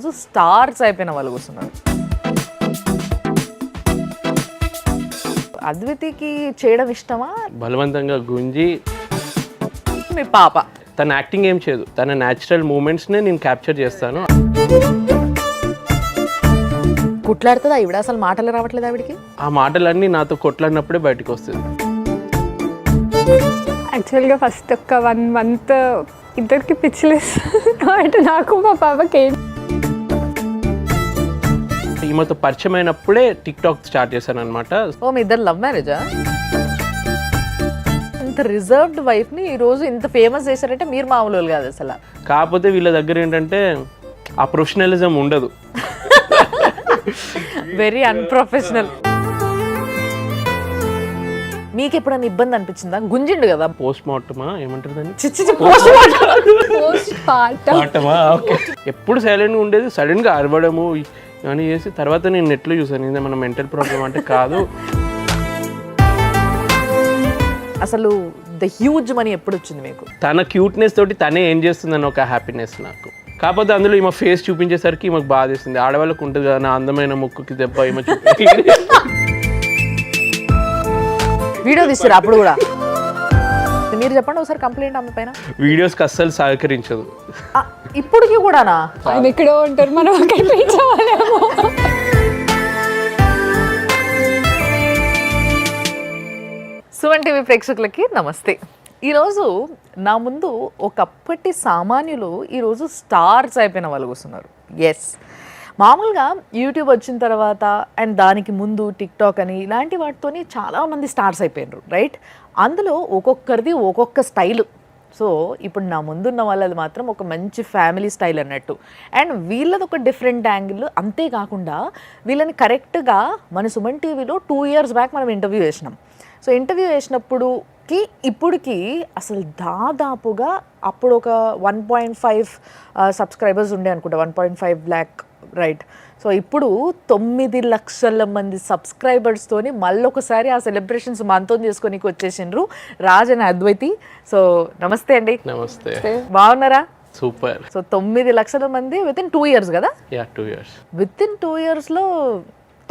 ఈరోజు స్టార్స్ అయిపోయిన వాళ్ళు కూర్చున్నారు. అద్వితికి చేయడం ఇష్టమా? బలవంతంగా గుంజి మీ పాప తన యాక్టింగ్ ఏం చేయదు, తన న్యాచురల్ మూమెంట్స్నే నేను క్యాప్చర్ చేస్తాను. కుట్లాడుతుందా ఈవిడ? అసలు మాటలు రావట్లేదు ఆవిడికి. ఆ మాటలన్నీ నాతో కొట్లాడినప్పుడే బయటకు వస్తుంది. యాక్చువల్గా ఫస్ట్ ఒక 1 month ఇద్దరికి పిచ్చిలేస్ కాబట్టి నాకు మా పాపకి ఈమెతో పరిచయం అయినప్పుడే టిక్ టాక్ స్టార్ట్ చేశాను అనమాట. ఓ మీ ఇద్దరు లవ్ మ్యారేజా? ఇంత రిజర్వ్డ్ వైఫ్ని ఈరోజు ఇంత ఫేమస్ చేశారంటే మీరు మామూలు కాదు అసలు. కాకపోతే వీళ్ళ దగ్గర ఏంటంటే ఆ ప్రొఫెషనలిజం ఉండదు. Very unprofessional. మీకు ఎప్పుడైనా ఇబ్బంది అనిపించిందా? గుంజిండు కదా. పోస్ట్ మార్టమా ఏమంటారు దాన్ని? పాటమా? ఓకే. ఎప్పుడు సైలెంట్గా ఉండేది, సడన్గా అరవడము అని చేసి తర్వాత నేను నెట్లో చూసాను ఇది మన మెంటల్ ప్రాబ్లం అంటే కాదు. అసలు ద హ్యూజ్ మనీ ఎప్పుడు వచ్చింది మీకు? తన క్యూట్నెస్ తోటి తనే ఏం చేస్తుందని ఒక హ్యాపీనెస్ నాకు. కాకపోతే అందులో ఈమె ఫేస్ చూపించేసరికి ఈమెకు బాధేసింది. ఆడవాళ్ళకు ఉంటుంది కదా నా అందమైన ముక్కుకి దెబ్బ ఈమె చూపి. వీడియో తీస్తారు అప్పుడు కూడా. మీరు చెప్పండి ఒకసారి కంప్లైంట్ ఆమె పైన. వీడియోస్కి అస్సలు సహకరించదు. ఇప్పటికి కూడానా? ఆయన ఎక్కడో ఉంటారు, మనం కనిపించవాలేమో. సుమన్ టీవీ ప్రేక్షకులకి నమస్తే. ఈరోజు నా ముందు ఒకప్పటి సామాన్యులు ఈరోజు స్టార్స్ అయిపోయిన వాళ్ళు కూర్చున్నారు. ఎస్, మామూలుగా యూట్యూబ్ వచ్చిన తర్వాత అండ్ దానికి ముందు టిక్ టాక్ అని ఇలాంటి వాటితోని చాలామంది స్టార్స్ అయిపోయినారు, రైట్? అందులో ఒక్కొక్కరిది ఒక్కొక్క స్టైలు. సో ఇప్పుడు నా ముందున్న వాళ్ళది మాత్రం ఒక మంచి ఫ్యామిలీ స్టైల్ అన్నట్టు. అండ్ వీళ్ళది ఒక డిఫరెంట్ యాంగిల్. అంతేకాకుండా వీళ్ళని కరెక్ట్గా మన సుమన్ టీవీలో 2 years బ్యాక్ మనం ఇంటర్వ్యూ చేసినాం. సో ఇంటర్వ్యూ చేసినప్పుడుకి ఇప్పటికి అసలు దాదాపుగా అప్పుడు ఒక 1.5 సబ్స్క్రైబర్స్ ఉండే అనుకుంటా, 1.5 lakh, రైట్? సో ఇప్పుడు 9 లక్షల మంది సబ్స్క్రైబర్స్తోని మళ్ళొకసారి ఆ సెలబ్రేషన్స్ మనతో చేసుకొని వచ్చేసిండ్రు రాజ్ అండ్ అద్వైతి. సో నమస్తే అండి. నమస్తే. బాగున్నారా? సూపర్. సో 9 లక్షల మంది వితిన్ 2 years కదా? 2 years. వితిన్ 2 yearsలో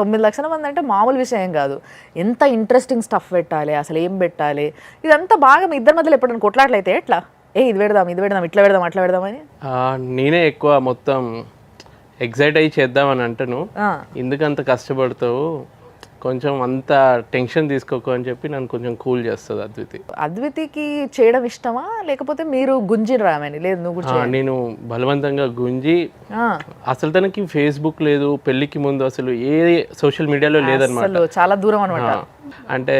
9 లక్షల మంది అంటే మామూలు విషయం కాదు. ఎంత ఇంట్రెస్టింగ్ స్టఫ్ పెట్టాలి, అసలు ఏం పెట్టాలి, ఇదంతా బాగా మీ ఇద్దరి మధ్యలో ఎప్పుడైనా కొట్లాట్లయితే ఎట్లా? ఇది పెడదాం, ఇది పెడదాం, ఇట్లా పెడదాం, అట్లా పెడదామని నేనే ఎక్కువ మొత్తం ఎగ్జైట్ అయ్యి చేద్దామని అంటాను. ఎందుకంత కష్టపడతావు, కొంచెం అంత టెన్షన్ తీసుకోకు అని చెప్పి నన్ను కొంచెం కూల్ చేస్తుంది అద్వితి. అద్వితికి చేయడం ఇష్టమా లేకపోతే మీరు గుంజిని రామని? లేదు, నువ్వు కూడా నేను బలవంతంగా గుంజి. అసలు తనకి ఫేస్బుక్ లేదు, పెళ్లికి ముందు అసలు ఏ సోషల్ మీడియాలో లేదనమాట. చాలా దూరం అనమాట. అంటే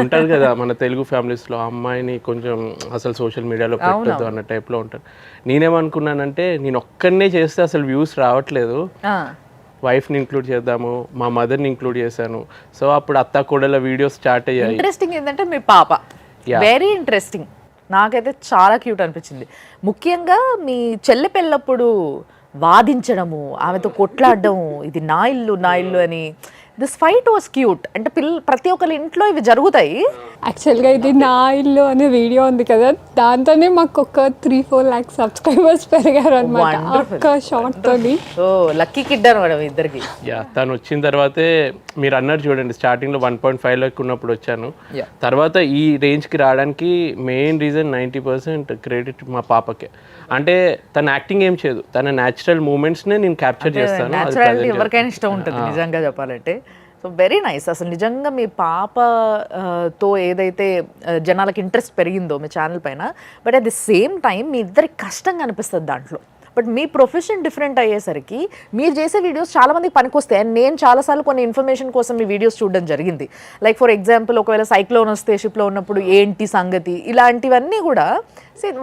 ఉంటారు కదా మన తెలుగు ఫ్యామిలీస్ లో, అమ్మాయిని కొంచెం అసలు సోషల్ మీడియాలో పెట్టద్దు అన్న టైప్ లో ఉంటారు. నేనేమనుకున్నానంటే నేను ఒక్కడనే చేస్తే అసలు వ్యూస్ రావట్లేదు, వైఫ్ని ఇంక్లూడ్ చేద్దాము, మా మదర్ని ఇంక్లూడ్ చేశాను. సో అప్పుడు అత్త కోడల వీడియోస్ స్టార్ట్ అయ్యాయి. ఇంట్రెస్టింగ్ ఏంటంటే మీ పాప వెరీ ఇంట్రెస్టింగ్. నాకైతే చాలా క్యూట్ అనిపించింది. ముఖ్యంగా మీ చెల్లి పెళ్ళప్పుడు వాదించడము, ఆమెతో కొట్లాడడము, ఇది నా ఇల్లు నా ఇల్లు అని. This fight was cute. అంటే ప్రతి ఒక్కరి ఇంట్లో ఇవి జరుగుతాయి. యాక్చువల్గా ఇది నా ఇల్లు అనే వీడియో ఉంది కదా, దాంతోనే మాకు ఒక 3-4 lakh సబ్స్క్రైబర్స్ పెరిగారు అనమాట ఒక్క షార్ట్ తోని. ఓ లక్కీ కిడ్ అనమాట ఇద్దరికి. తను వచ్చిన తర్వాతే మీరు అన్నారు చూడండి, స్టార్టింగ్ లో 1.5 lakh ఉన్నప్పుడు వచ్చాను. తర్వాత ఈ రేంజ్ కి రావడానికి మెయిన్ రీజన్ 90% క్రెడిట్ మా పాపకే. అంటే తన యాక్టింగ్ ఏం చేయదు, తన న్యాచురల్ మూమెంట్స్ నే నేను క్యాప్చర్ చేస్తాను. న్యాచురాలిటీ ఎవరికైనా ఇష్టం ఉంటుంది నిజంగా చెప్పాలంటే. So very nice. అసలు నిజంగా మీ పాపతో ఏదైతే జనాలకి ఇంట్రెస్ట్ పెరిగిందో మీ ఛానల్ పైన, but at the same time మీ ఇద్దరికి కష్టంగా అనిపిస్తుంది దాంట్లో. బట్ మీ ప్రొఫెషన్ డిఫరెంట్ అయ్యేసరికి మీరు చేసే వీడియోస్ చాలా మందికి పనికొస్తాయి. అండ్ నేను చాలాసార్లు కొన్ని ఇన్ఫర్మేషన్ కోసం మీ వీడియోస్ చూడడం జరిగింది. లైక్ ఫర్ ఎగ్జాంపుల్, ఒకవేళ సైక్లోన్ వస్తే షిప్లో ఉన్నప్పుడు ఏంటి సంగతి, ఇలాంటివన్నీ కూడా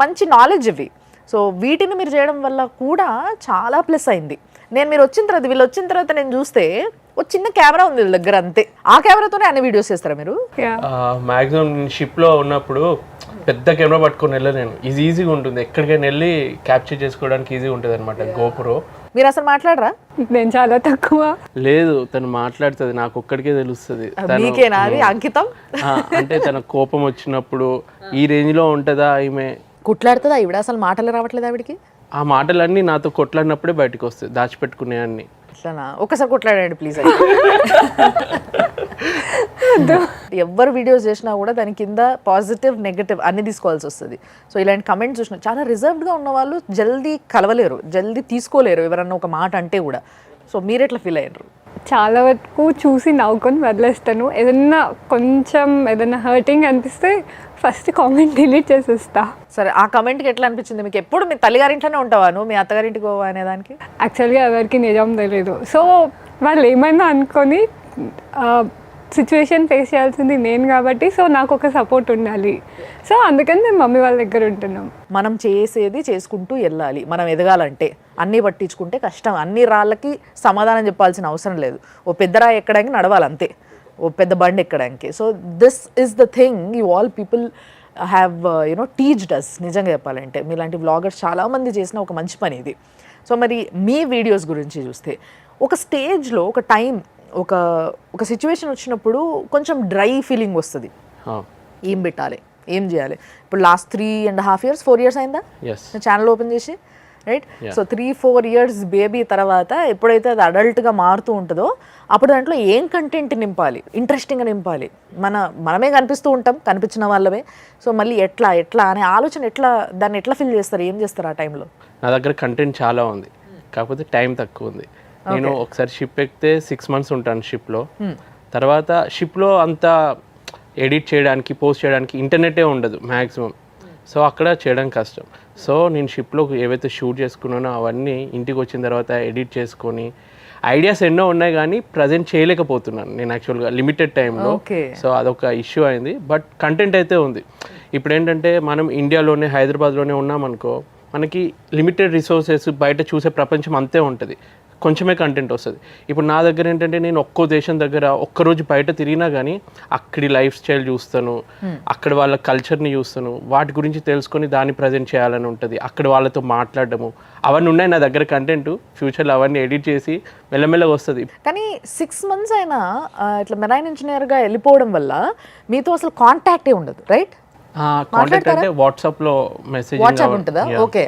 మంచి నాలెడ్జ్ ఇవి. సో వీటిని మీరు చేయడం వల్ల కూడా చాలా ప్లస్ అయింది. మీరు వచ్చిన తర్వాత, వీళ్ళు వచ్చిన తర్వాత నేను చూస్తే ఒక చిన్న కెమెరా ఉంది వీళ్ళ దగ్గర, అంతే. ఆ కెమెరాతోనే అన్ని వీడియోస్ చేస్తారా మీరు? మాక్సిమం షిప్ లో ఉన్నప్పుడు పెద్ద కెమెరా పట్టుకొని వెళ్ళలేను. ఈజీగా ఉంటుంది, ఎక్కడికైనా వెళ్ళి క్యాప్చర్ చేసుకోవడానికి ఈజీగా ఉంటుంది అనమాట గోప్రో. మీరు అసలు మాట్లాడరా? నేను చాలా తక్కువ. లేదు, తను మాట్లాడుతుంది, నాకు ఒక్కడికే తెలుస్తుంది. అంకితం అంటే తన కోపం వచ్చినప్పుడు ఈ రేంజ్ లో ఉంటుందా ఈమె. కుట్లాడుతుందా ఈవిడ? అసలు మాటలు రావట్లేదు ఆవిడికి. ఆ మాటలన్నీ నాతో కొట్లాడినప్పుడే బయటకు వస్తాయి, దాచిపెట్టుకునే అన్ని. అట్లనా? ఒకసారి కొట్లాడండి ప్లీజ్. ఎవరు వీడియోస్ చేసినా కూడా దాని కింద పాజిటివ్ నెగటివ్ అన్ని తీసుకోవాల్సి వస్తుంది. సో ఇలాంటి కమెంట్స్ చూసిన చాలా రిజర్వ్డ్గా ఉన్న వాళ్ళు జల్దీ కలవలేరు, జల్దీ తీసుకోలేరు ఎవరన్నా ఒక మాట అంటే కూడా. సో మీరు ఎట్లా ఫీల్ అయ్యారు? చాలా వరకు చూసి నవ్వుకొని వదిలేస్తాను. ఏదన్నా కొంచెం ఏదైనా హర్టింగ్ అనిపిస్తే ఫస్ట్ కామెంట్ డిలీట్ చేసేస్తా. సరే, ఆ కమెంట్కి ఎట్లా అనిపించింది మీకు? ఎప్పుడు మీ తల్లిగారింట్లోనే ఉంటావా నువ్వు, మీ అత్తగారింటికి పోవా అనేదానికి? యాక్చువల్గా ఎవరికి నిజం తెలియదు. సో వాళ్ళు ఏమైనా అనుకొని సిచ్యువేషన్ ఫేస్ చేయాల్సింది నేను కాబట్టి, సో నాకు ఒక సపోర్ట్ ఉండాలి. సో అందుకని మేము మమ్మీ వాళ్ళ దగ్గర ఉంటున్నాం. మనం చేసేది చేసుకుంటూ వెళ్ళాలి. మనం ఎదగాలంటే అన్నీ పట్టించుకుంటే కష్టం. అన్ని రాళ్ళకి సమాధానం చెప్పాల్సిన అవసరం లేదు. ఓ పెద్ద రాయి ఎక్కడానికి నడవాలి అంతే, ఓ పెద్ద బండి ఎక్కడానికి. So this is the thing you all people have teached us. నిజంగా చెప్పాలంటే మీలాంటి వ్లాగర్స్ చాలామంది చేసిన ఒక మంచి పని ఇది. సో మరి మీ వీడియోస్ గురించి చూస్తే ఒక స్టేజ్లో ఒక టైం ఒక సిచ్యువేషన్ వచ్చినప్పుడు కొంచెం డ్రై ఫీలింగ్ వస్తుంది. ఏం పెట్టాలి, ఏం చేయాలి? ఇప్పుడు లాస్ట్ 3.5 years 4 years అయిందా ఛానల్ ఓపెన్ చేసి, రైట్? సో 3-4 years బేబీ తర్వాత ఎప్పుడైతే అది అడల్ట్గా మారుతూ ఉంటుందో అప్పుడు దాంట్లో ఏం కంటెంట్ నింపాలి, ఇంట్రెస్టింగ్గా నింపాలి. మనమే కనిపిస్తూ ఉంటాం, కనిపించిన వాళ్ళమే. సో మళ్ళీ ఎట్లా అనే ఆలోచన దాన్ని ఎట్లా ఫీల్ చేస్తారు, ఏం చేస్తారు ఆ టైంలో? నా దగ్గర కంటెంట్ చాలా ఉంది, కాకపోతే టైం తక్కువ ఉంది. నేను ఒకసారి షిప్ ఎక్కితే 6 months ఉంటాను షిప్లో. తర్వాత షిప్లో అంతా ఎడిట్ చేయడానికి, పోస్ట్ చేయడానికి ఇంటర్నెటే ఉండదు మ్యాక్సిమం. సో అక్కడ చేయడం కష్టం. సో నేను షిప్లో ఏవైతే షూట్ చేసుకున్నానో అవన్నీ ఇంటికి వచ్చిన తర్వాత ఎడిట్ చేసుకొని, ఐడియాస్ ఎన్నో ఉన్నాయి కానీ ప్రజెంట్ చేయలేకపోతున్నాను నేను యాక్చువల్గా లిమిటెడ్ టైంలో. సో అదొక ఇష్యూ అయింది. బట్ కంటెంట్ అయితే ఉంది. ఇప్పుడు ఏంటంటే మనం ఇండియాలోనే హైదరాబాద్లోనే ఉన్నామనుకో, మనకి లిమిటెడ్ రిసోర్సెస్, బయట చూసే ప్రపంచం అంతే ఉంటుంది, కొంచెమే కంటెంట్ వస్తుంది. ఇప్పుడు నా దగ్గర ఏంటంటే నేను ఒక్కో దేశం దగ్గర ఒక్కరోజు బయట తిరిగినా కానీ అక్కడి లైఫ్ స్టైల్ చూస్తాను, అక్కడ వాళ్ళ కల్చర్ని చూస్తాను, వాటి గురించి తెలుసుకొని దాన్ని ప్రజెంట్ చేయాలని ఉంటుంది. అక్కడ వాళ్ళతో మాట్లాడడము అవన్నీ ఉన్నాయి నా దగ్గర కంటెంట్. ఫ్యూచర్లో అవన్నీ ఎడిట్ చేసి మెల్లమెల్లగా వస్తుంది. కానీ 6 months అయినా ఇట్లా మెరైన్ ఇంజనీర్గా వెళ్ళిపోవడం వల్ల మీతో అసలు కాంటాక్టే ఉండదు, రైట్? కాంటాక్ట్ అంటే వాట్సాప్లో మెసేజ్ ఉంటుందా? ఓకే.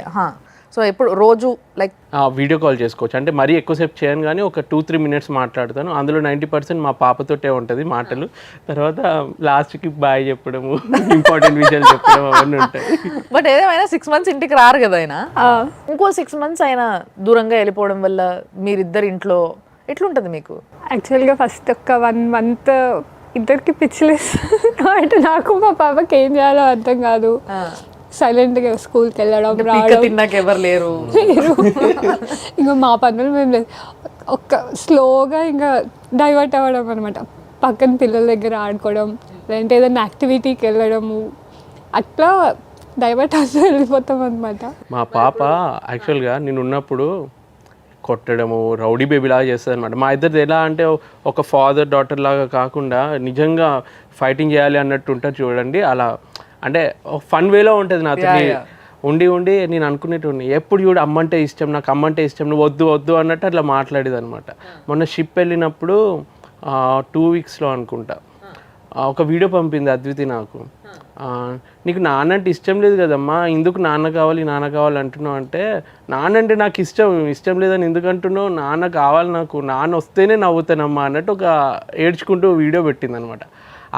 సో ఎప్పుడు రోజు లైక్ వీడియో కాల్ చేసుకోవచ్చు. అంటే మరీ ఎక్కువసేపు చేయను కానీ ఒక 2-3 minutes మాట్లాడతాను. అందులో 90% మా పాపతోటే ఉంటుంది మాటలు. తర్వాత లాస్ట్కి బాయ్ చెప్పడము, ఇంపార్టెంట్ విషయాలు చెప్పడం అవన్నీ ఉంటాయి. బట్ ఏదేమైనా 6 months ఇంటికి రారు కదా ఆయన. ఇంకో 6 months అయినా దూరంగా వెళ్ళిపోవడం వల్ల మీరిద్దరు ఇంట్లో ఎట్లుంటుంది మీకు? యాక్చువల్గా ఫస్ట్ ఒక 1 month ఇద్దరికి పిచ్చిలేస్ కాబట్టి నాకు మా పాపకి ఏం చేయాలో అర్థం కాదు. సైలెంట్గా స్కూల్కి వెళ్ళడం, తిన్నాక ఎవరు లేరు. ఇంకా మా పనులు మేము ఒక స్లోగా ఇంకా డైవర్ట్ అవ్వడం అనమాట. పక్కన పిల్లల దగ్గర ఆడుకోవడం, లేదంటే ఏదైనా యాక్టివిటీకి వెళ్ళడము, అట్లా డైవర్ట్ అవుతూ వెళ్ళిపోతాం అనమాట. మా పాప యాక్చువల్గా నేను ఉన్నప్పుడు కొట్టడము, రౌడీ బేబీ లాగా చేస్తుంది అనమాట. మా ఇద్దరిది ఎలా అంటే ఒక ఫాదర్ డాటర్ లాగా కాకుండా నిజంగా ఫైటింగ్ చేయాలి అన్నట్టు ఉంటుంది చూడండి. అలా అంటే ఫన్ వేలో ఉంటుంది నాతో. ఉండి నేను అనుకునేటోడిని, ఎప్పుడు చూడు అమ్మంటే ఇష్టం, నాకు అమ్మంటే ఇష్టం, నువ్వు వద్దు అన్నట్టు అట్లా మాట్లాడేది అనమాట. మొన్న షిప్ వెళ్ళినప్పుడు 2 weeksలో అనుకుంటా ఒక వీడియో పంపింది అద్వితి నాకు. నీకు నాన్న అంటే ఇష్టం లేదు కదమ్మా, ఎందుకు నాన్న కావాలి అంటున్నావు అంటే, నాన్న అంటే నాకు ఇష్టం లేదని ఎందుకు అంటున్నావు, నాన్న కావాలి నాకు, నాన్న వస్తేనే నవ్వుతానమ్మా అన్నట్టు ఒక ఏడ్చుకుంటూ వీడియో పెట్టింది అనమాట.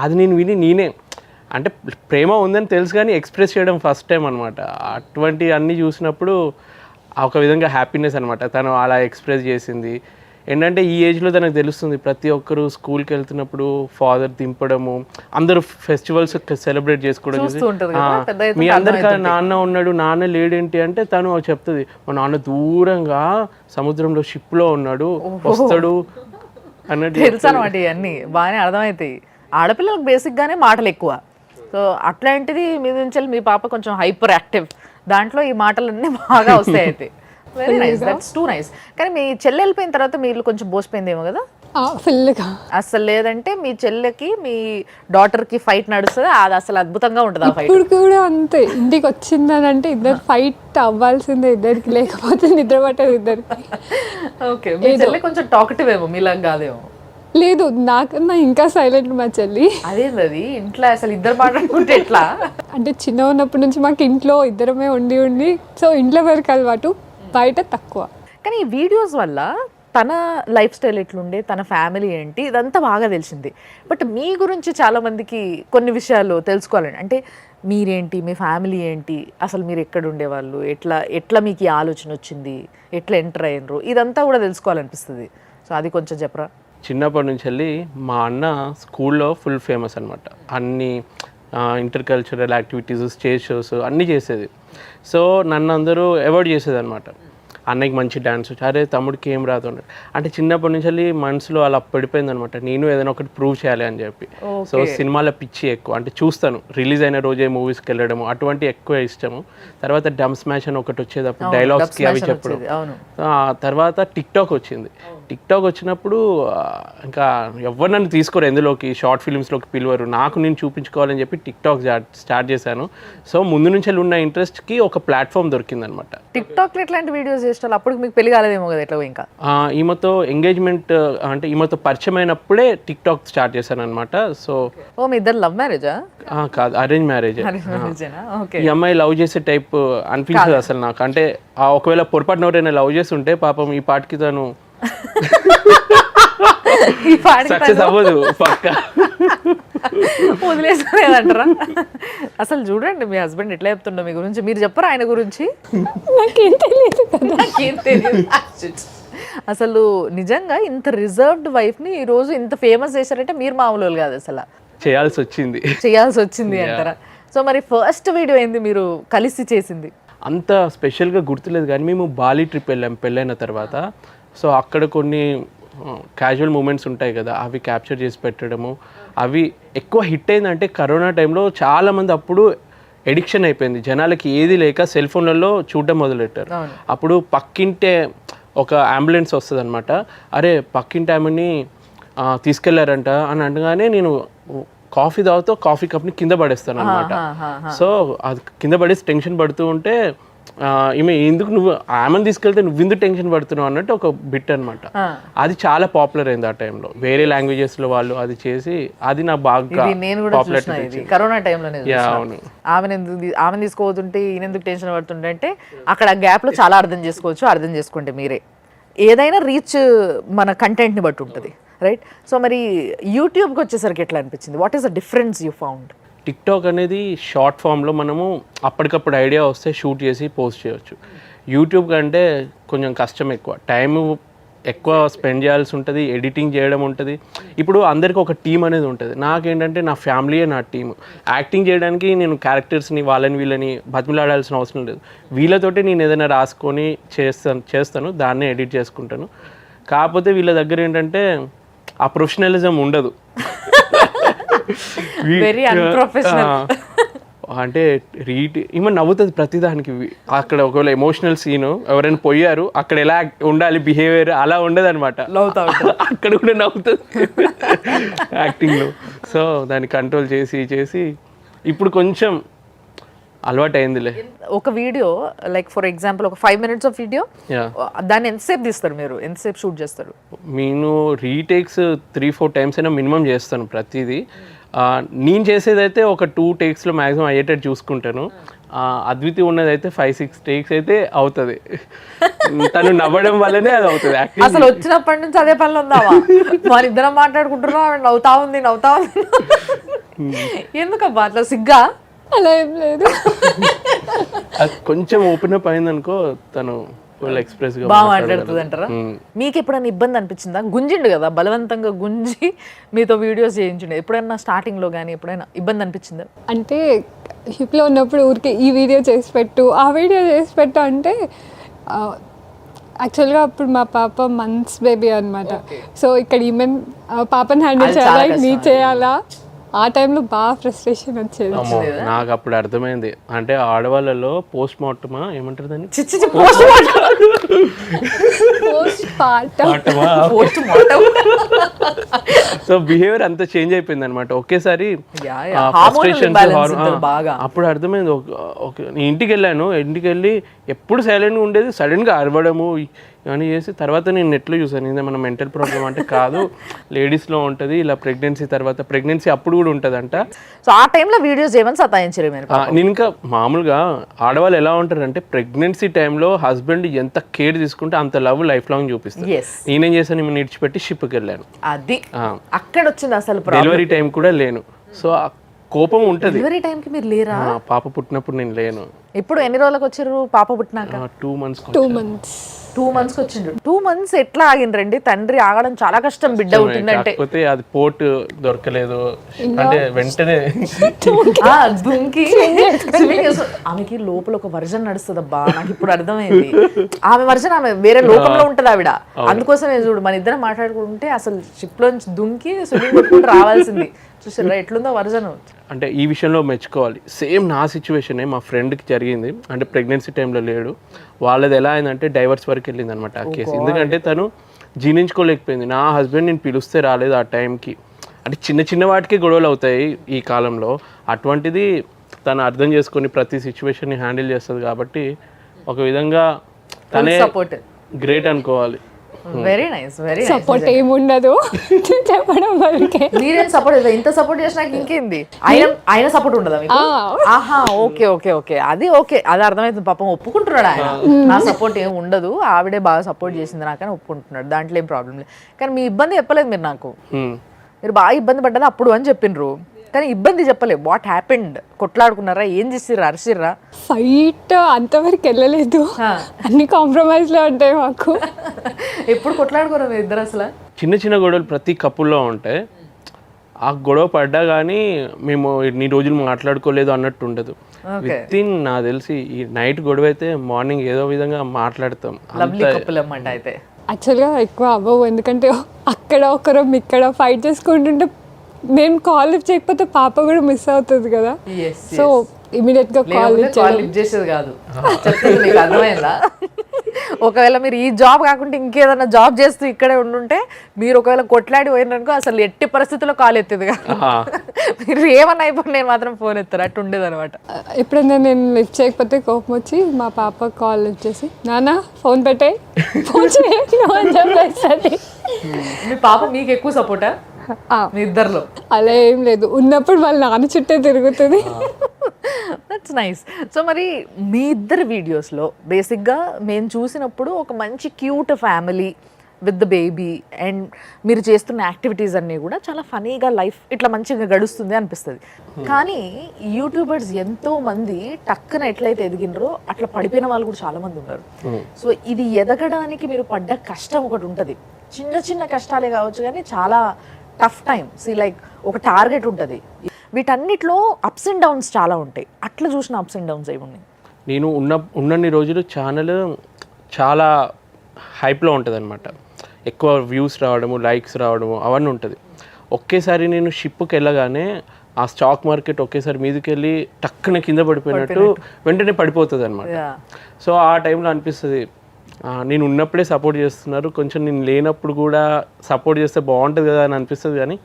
అది నేను విని నేనే అంటే ప్రేమ ఉందని తెలుసు కానీ ఎక్స్ప్రెస్ చేయడం ఫస్ట్ టైం అనమాట. అటువంటి అన్నీ చూసినప్పుడు ఒక విధంగా హ్యాపీనెస్ అనమాట. తను అలా ఎక్స్ప్రెస్ చేసింది. ఏంటంటే ఈ ఏజ్లో తనకు తెలుస్తుంది ప్రతి ఒక్కరు స్కూల్కి వెళ్తున్నప్పుడు ఫాదర్ దింపడము, అందరూ ఫెస్టివల్స్ సెలబ్రేట్ చేసుకోవడం చూసి, మీ అందరికీ నాన్న ఉన్నాడు, నాన్న లేడేంటి అంటే తను చెప్తుంది, మా నాన్న దూరంగా సముద్రంలో షిప్లో ఉన్నాడు, వస్తాడు అన్నట్టు తెలుసు అనమాట. ఇవన్నీ బాగానే అర్థమవుతాయి. ఆడపిల్లలకు బేసిక్గానే మాటలు ఎక్కువ. సో అట్లాంటిది మీ నుంచి మీ పాప కొంచెం హైపర్ యాక్టివ్, దాంట్లో ఈ మాటలన్నీ బాగా వస్తాయి. అయితే very nice, that's two nice. కానీ మీ చెల్లె వెళ్ళిపోయిన తర్వాత మీరు కొంచెం బోసిపోయిందేమో కదా? ఫుల్గా అసలు లేదంటే మీ చెల్లెకి మీ డాటర్కి ఫైట్ నడుస్తుంది, అది అసలు అద్భుతంగా ఉంటుంది ఆ ఫైట్. ఇప్పుడు కూడా అంతే, ఇంటికి వచ్చిందని అంటే ఇద్దరు ఫైట్ అవ్వాల్సిందే, ఇద్దరికి లేకపోతే నిద్ర పట్టదు ఇద్దరికి. ఓకే, మీ చెల్లె కొంచెం టాకటివ్ ఏమో, మీలాగా కాదేమో. లేదు, నాకన్నా ఇంకా సైలెంట్ మా చెల్లి. అదేంది ఇంట్లో అసలు ఇద్దరు మాట్లాడుకుంటే ఎట్లా? అంటే చిన్న ఉన్నప్పటి నుంచి మాకు ఇంట్లో ఇద్దరమే ఉండి సో ఇంట్లో వరకు అలవాటు, బయట తక్కువ. కానీ ఈ వీడియోస్ వల్ల తన లైఫ్ స్టైల్ ఎట్లుండే, తన ఫ్యామిలీ ఏంటి, ఇదంతా బాగా తెలిసింది. బట్ మీ గురించి చాలామందికి కొన్ని విషయాలు తెలుసుకోవాలండి. అంటే మీరేంటి, మీ ఫ్యామిలీ ఏంటి, అసలు మీరు ఎక్కడ ఉండేవాళ్ళు, ఎట్లా మీకు ఈ ఆలోచన వచ్చింది, ఎట్లా ఎంటర్ అయ్యారు, ఇదంతా కూడా తెలుసుకోవాలనిపిస్తుంది. సో అది కొంచెం చెప్పరా. చిన్నప్పటి నుంచి వెళ్ళి మా అన్న స్కూల్లో ఫుల్ ఫేమస్ అనమాట. అన్ని inter cultural activities, stage shows అన్నీ చేసేది. సో నన్ను అందరూ అవాయిడ్ చేసేది అనమాట. అన్నయ్యకి మంచి డ్యాన్స్ వచ్చి, అరే తమ్ముడికి ఏం రాదు అన్నాడు. అంటే చిన్నప్పటి నుంచి వెళ్ళి మనసులో అలా పడిపోయింది అనమాట, నేను ఏదైనా ఒకటి ప్రూవ్ చేయాలి అని చెప్పి. సో సినిమాల పిచ్చి ఎక్కువ, అంటే చూస్తాను, రిలీజ్ అయిన రోజే మూవీస్కి వెళ్ళడము అటువంటి ఎక్కువ ఇష్టము. తర్వాత డమ్ స్మాష్ అని ఒకటి వచ్చేది, అప్పుడు డైలాగ్స్కి అవి చెప్పడం. తర్వాత టిక్ టాక్ వచ్చింది. టిక్ టాక్ వచ్చినప్పుడు ఇంకా ఎవరు నన్ను తీసుకోరు ఎందులోకి, షార్ట్ ఫిల్మ్స్లోకి పిలువరు. నాకు నేను చూపించుకోవాలని చెప్పి టిక్ టాక్ స్టార్ట్ చేశాను. సో ముందు నుంచి ఉన్న ఇంట్రెస్ట్కి ఒక ప్లాట్ఫామ్ దొరికింది. టిక్ టాక్ ఎట్లాంటి వీడియోస్ చేస్తారు? అప్పుడు మీకు పెళ్లి కాలేదేమో కదా, ఎట్లా ఇంకా? ఈమెతో ఎంగేజ్మెంట్, అంటే ఈమెతో పరిచయం అయినప్పుడే టిక్ టాక్ స్టార్ట్ చేశాను అనమాట. సో మీ ఇద్దరు లవ్ మ్యారేజా? కాదు, అరేంజ్ మ్యారేజ్. ఈ అమ్మాయి లవ్ చేసే టైప్ అనిపించదు అసలు నాకు. అంటే ఒకవేళ పొరపాటున ఎవరైనా లవ్ చేసి ఉంటే పాపం ఈ పాటికి తను సక్సెస్ అవ్వదు పక్కా, వదిలేసారంటారా? అసలు చూడండి మీ హస్బెండ్ ఎట్లా చెప్తుండో మీ గురించి, మీరు చెప్పరా ఆయన గురించి? నాకేం తెలియదు కదా. నాకేం తెలియదు. అసలు నిజంగా ఇంత రిజర్వ్డ్ వైఫ్ని ఈరోజు ఇంత ఫేమస్ చేశారంటే మీరు మామూలు కాదు, అసలు చేయాల్సి వచ్చింది అంటారా? సో మరి ఫస్ట్ వీడియో ఏంది మీరు కలిసి చేసింది? అంత స్పెషల్గా గుర్తులేదు కానీ మేము బాలి ట్రిప్ వెళ్ళాం పెళ్ళైన తర్వాత. సో అక్కడ కొన్ని క్యాజువల్ మూమెంట్స్ ఉంటాయి కదా, అవి క్యాప్చర్ చేసి పెట్టడము. అవి ఎక్కువ హిట్ అయిందంటే కరోనా టైంలో చాలామంది అప్పుడు ఎడిక్షన్ అయిపోయింది జనాలకి, ఏది లేక సెల్ ఫోన్లలో చూడడం మొదలెట్టారు. అప్పుడు పక్కింటే ఒక అంబులెన్స్ వస్తుంది అనమాట, అరే పక్కింటి ఆమెని తీసుకెళ్లారంట అని అనగానే నేను కాఫీ తాగుతూ కాఫీ కప్ని కింద పడేస్తాను అనమాట. సో అది కింద పడేసి టెన్షన్ పడుతూ ఉంటే ఈమె ఎందుకు నువ్వు ఆమెను తీసుకెళ్తే నువ్వు ఎందుకు టెన్షన్ పడుతున్నావు అన్నట్టు ఒక బిట్ అనమాట. అది చాలా పాపులర్ అయింది ఆ టైంలో, వేరే లాంగ్వేజెస్లో వాళ్ళు అది చేసి, అది నాకు బాగా పాపులారిటీ కరోనా టైంలోనే. ఆమెను తీసుకోబోతుంటే ఈయన ఎందుకు టెన్షన్ పడుతుంటే అంటే అక్కడ గ్యాప్లో చాలా అర్థం చేసుకోవచ్చు. అర్థం చేసుకుంటే మీరే ఏదైనా రీచ్ మన కంటెంట్ని బట్టి ఉంటుంది, రైట్? సో మరి యూట్యూబ్కి వచ్చేసరికి ఎట్లా అనిపించింది? What is the difference you found? Tick talk అనేది షార్ట్ ఫామ్లో మనము అప్పటికప్పుడు ఐడియా వస్తే షూట్ చేసి పోస్ట్ చేయొచ్చు. యూట్యూబ్ కంటే కొంచెం కష్టం ఎక్కువ, టైం ఎక్కువ స్పెండ్ చేయాల్సి ఉంటుంది, ఎడిటింగ్ చేయడం ఉంటుంది. ఇప్పుడు అందరికీ ఒక టీం అనేది ఉంటుంది, నాకేంటంటే నా ఫ్యామిలీయే నా టీం. యాక్టింగ్ చేయడానికి నేను క్యారెక్టర్స్ని వాళ్ళని వీళ్ళని బతిమిలాడాల్సిన అవసరం లేదు, వీళ్ళతోటి నేను ఏదైనా రాసుకొని చేస్తాను దాన్నే ఎడిట్ చేసుకుంటాను. కాకపోతే వీళ్ళ దగ్గర ఏంటంటే ఆ ప్రొఫెషనలిజం ఉండదు. Very unprofessional. అంటే ఈమె నవ్వుతుంది ప్రతిదానికి. అక్కడ ఒకవేళ ఎమోషనల్ సీన్ ఎవరైనా పోయారు, అక్కడ ఎలా ఉండాలి బిహేవియర్ అలా ఉండదు అనమాట, అక్కడ కూడా నవ్వుతుంది యాక్టింగ్లో. సో దాన్ని కంట్రోల్ చేసి ఇప్పుడు కొంచెం అలవాటు అయిందిలే. ఒక వీడియో లైక్ ఫర్ ఎగ్జాంపుల్ ఒక 5 minutes ఆఫ్ వీడియో, దాన్ని ఎంతసేపు తీస్తారు మీరు, ఎంతసేపు షూట్ చేస్తారు? నేను రీటేక్స్ 3-4 times అయినా మినిమం చేస్తాను ప్రతిదీ. నేను చేసేదైతే ఒక 2 takesలో మ్యాక్సిమం అయ్యేటట్టు చూసుకుంటాను. అద్వితి ఉన్నదైతే 5-6 takes అయితే అవుతుంది. తను నవ్వడం వల్లనే అది అవుతుంది. అసలు వచ్చినప్పటి నుంచి అదే పనులు ఉందావా? వాళ్ళిద్దరం మాట్లాడుకుంటున్నాం, ఆమె నవ్వుతా ఉంది. ఎందుకబ్బా అట్లా సిగ్గా? అలా ఏం లేదు, కొంచెం ఓపెన్ అప్ అయిందనుకో తను ఎక్స్ప్రెస్ గా బాగా మాట్లాడుతుంది అంటారా? మీకు ఎప్పుడైనా ఇబ్బంది అనిపించిందా? గుంజిండు కదా, బలవంతంగా గుంజి మీతో వీడియోస్ చేయించండి, ఎప్పుడైనా స్టార్టింగ్ లో కానీ ఎప్పుడైనా ఇబ్బంది అనిపించిందా? అంటే హిప్లో ఉన్నప్పుడు ఊరికి ఈ వీడియో చేసి పెట్టు, ఆ వీడియో చేసి పెట్టు అంటే, యాక్చువల్గా అప్పుడు మా పాప మంత్స్ బేబీ అనమాట. సో ఇక్కడ ఈమెన్ పాపని హ్యాండిల్ చేయాలా, నీ చేయాలా, ఆ టైంలో బాగా ఫ్రస్ట్రేషన్ వచ్చేది. నాకు అప్పుడు అర్థమైంది, అంటే ఆడవాళ్ళలో పోస్ట్ మార్టమా ఏమంటారు దాన్ని, సో బిహేవియర్ అంతా చేంజ్ అయిపోయింది అనమాట ఒకేసారి. అప్పుడు అర్థమైంది. ఇంటికి వెళ్ళాను, ఇంటికి వెళ్ళి ఎప్పుడు సైలెంట్గా ఉండేది, సడన్గా అరవడము, ఇవన్నీ చేసి తర్వాత నేను నెట్లో చూసాను ఇదేమన్నా మెంటల్ ప్రాబ్లం అంటే కాదు, లేడీస్లో ఉంటుంది ఇలా ప్రెగ్నెన్సీ తర్వాత, ప్రెగ్నెన్సీ అప్పుడు కూడా ఉంటుందంట. సో ఆ టైంలో వీడియోస్ చేయమని సతాయించారు మీరు? నేను ఇంకా మామూలుగా ఆడవాళ్ళు ఎలా ఉంటారంటే ప్రెగ్నెన్సీ టైంలో హస్బెండ్ ఎంత కేర్ తీసుకుంటే అంత లవ్ లైఫ్ లాంగ్ చూపిస్తారు. నేనేం చేశాను, నేను నిడిచిపెట్టి షిప్కి వెళ్ళాను. అది అక్కడ వచ్చింది అసలు డెలివరీ టైం కూడా లేను. సో కోపం ఉంటుంది. డెలివరీ టైంకి మీరు లేరా? పాప పుట్టినప్పుడు నేను లేను. ఇప్పుడు ఎన్ని రోజులకు వచ్చారు పాప పుట్టినాక? 2 months. 2 months వచ్చిండు. 2 months ఎట్లా ఆగిండ్రండి? తండ్రి ఆగడం చాలా కష్టం బిడ్డ అవుతుందంటే. కాకపోతే అది పోర్ట్ దొరకలేదు అంటే వెంటనే దుంకి ఆమెకి లోపల ఒక వర్జన్ నడుస్తుంది. అబ్బా నాకు ఇప్పుడు అర్థమైంది. ఆమె వర్జన్ ఆమె వేరే లోకంలో ఉంటది ఆవిడ. అందుకోసమే చూడు మన ఇద్దరం మాట్లాడుకుంటే అసలు షిప్ లోంచి దుంకి స్విమ్మింగ్ కొట్టుకుంటూ రావాల్సింది. చూసారా ఎట్లుందో వర్జన్. అంటే ఈ విషయంలో మెచ్చుకోవాలి. సేమ్ నా సిచ్యువేషనే మా ఫ్రెండ్కి జరిగింది. అంటే ప్రెగ్నెన్సీ టైంలో లేడు. వాళ్ళది ఎలా అయిందంటే డైవర్స్ వరకు వెళ్ళింది అనమాట ఆ కేసు. ఎందుకంటే తను జీర్ణించుకోలేకపోయింది. నా హస్బెండ్ నేను పిలిస్తే రాలేదు ఆ టైంకి. అంటే చిన్న చిన్న వాటికి గొడవలు అవుతాయి ఈ కాలంలో. అటువంటిది తను అర్థం చేసుకొని ప్రతి సిచ్యువేషన్ని హ్యాండిల్ చేస్తుంది కాబట్టి ఒక విధంగా తనే గ్రేట్ అనుకోవాలి. Very nice, very nice. Support ఏముండదు చెప్పడం వరకే. మీరేం సపోర్ట్, ఇంత సపోర్ట్ చేసినాక ఇంకేంది? ఆయన సపోర్ట్ ఉండదా మీకు? ఆహా, ఓకే ఓకే ఓకే, అది ఓకే, అది అర్థమవుతుంది. పాపం ఒప్పుకుంటున్నాడు ఆయన. నా సపోర్ట్ ఏం ఉండదు, ఆవిడే బాగా సపోర్ట్ చేసింది నాకని ఒప్పుకుంటున్నాడు. దాంట్లో ఏం ప్రాబ్లం లేదు. కానీ మీ ఇబ్బంది చెప్పలేదు మీరు నాకు. మీరు బాగా ఇబ్బంది పడ్డది అప్పుడు అని చెప్పిండ్రు, కానీ ఇబ్బంది చెప్పలేదు. What happened? కొట్లాడుకున్నారా? ఏం చేసిర్రా? అరిసిర్రా? ఫైట్ అంతవరకు వెళ్ళలేదు, అన్ని కాంప్రమైజ్ లో ఉంటాయి మాకు. ఎప్పుడు కొట్లాడుకోరా మీరు ఇద్దరు? అసలు చిన్న చిన్న గొడవలు ప్రతి కపుల్లో ఉంటాయి. ఆ గొడవ పడ్డా కానీ మేము ఇన్ని రోజులు మాట్లాడుకోలేదు అన్నట్టు ఉండదు. విత్ ఇన్ నాకు తెలిసి ఈ నైట్ గొడవ అయితే మార్నింగ్ ఏదో విధంగా మాట్లాడతాం. అయితే యాక్చువల్గా ఎక్కువ అవ్వవు, ఎందుకంటే అక్కడ ఒకరం ఇక్కడ ఫైట్ చేసుకుంటుంటే మేము కాల్ లిఫ్ట్ చేయకపోతే పాప కూడా మిస్ అవుతుంది కదా. సో ఇమీడియట్ గా కాల్ లిఫ్ట్ చేసేది కాదు. చెప్తుంది మీకు అర్థమైందా? ఒకవేళ మీరు ఈ జాబ్ కాకుండా ఇంకేదైనా జాబ్ చేస్తూ ఇక్కడే ఉండుంటే మీరు ఒకవేళ కొట్లాడి పోయిననుకో అసలు ఎట్టి పరిస్థితుల్లో కాల్ ఎత్తేది కాదు. మీరు ఏమన్నా అయిపోయి నేను మాత్రం ఫోన్ ఎత్తారు, అట్టు ఉండేది అనమాట. ఎప్పుడైనా నేను లిఫ్ట్ చేయకపోతే కోపం వచ్చి మా పాప కాల్ లిఫ్ట్ చేసి నాన్న ఫోన్ పెట్టే ఫోన్ చేయాలి. మీ పాప మీకు ఎక్కువ సపోర్టా మీ ఇద్దరిలో? అలా ఏం లేదు, ఉన్నప్పుడు వాళ్ళ నాన్న చుట్టే తిరుగుతుంది. That's nice. సో మరి మీ ఇద్దరు వీడియోస్లో బేసిక్గా మేము చూసినప్పుడు ఒక మంచి cute family with the baby and మీరు చేస్తున్న యాక్టివిటీస్ అన్నీ కూడా చాలా ఫనీగా లైఫ్ ఇట్లా మంచిగా గడుస్తుంది అనిపిస్తుంది. కానీ యూట్యూబర్స్ ఎంతో మంది టక్కున ఎట్లయితే ఎదిగినరో అట్లా పడిపోయిన వాళ్ళు కూడా చాలా మంది ఉన్నారు. సో ఇది ఎదగడానికి మీరు పడ్డ కష్టం ఒకటి ఉంటుంది. చిన్న చిన్న కష్టాలే కావచ్చు కానీ చాలా టఫ్ టైం. లైక్ ఒక టార్గెట్ ఉంటుంది. వీటన్నిటిలో అప్స్ అండ్ డౌన్స్ చాలా ఉంటాయి. అట్లా చూసిన అప్స్ అండ్ డౌన్స్ ఏమున్నాయి? నేను ఉన్నన్ని రోజులు ఛానల్ చాలా హైప్లో ఉంటుంది అనమాట. ఎక్కువ వ్యూస్ రావడము, లైక్స్ రావడము అవన్నీ ఉంటుంది. ఒకేసారి నేను షిప్కి వెళ్ళగానే ఆ స్టాక్ మార్కెట్ ఒకేసారి మీదకి వెళ్ళి టక్కున కింద పడిపోయినట్టు వెంటనే పడిపోతుంది అనమాట. సో ఆ టైంలో అనిపిస్తుంది నేను ఉన్నప్పుడే సపోర్ట్ చేస్తున్నారు, కొంచెం నేను లేనప్పుడు కూడా సపోర్ట్ చేస్తే బాగుంటుంది కదా అని అనిపిస్తుంది. కానీ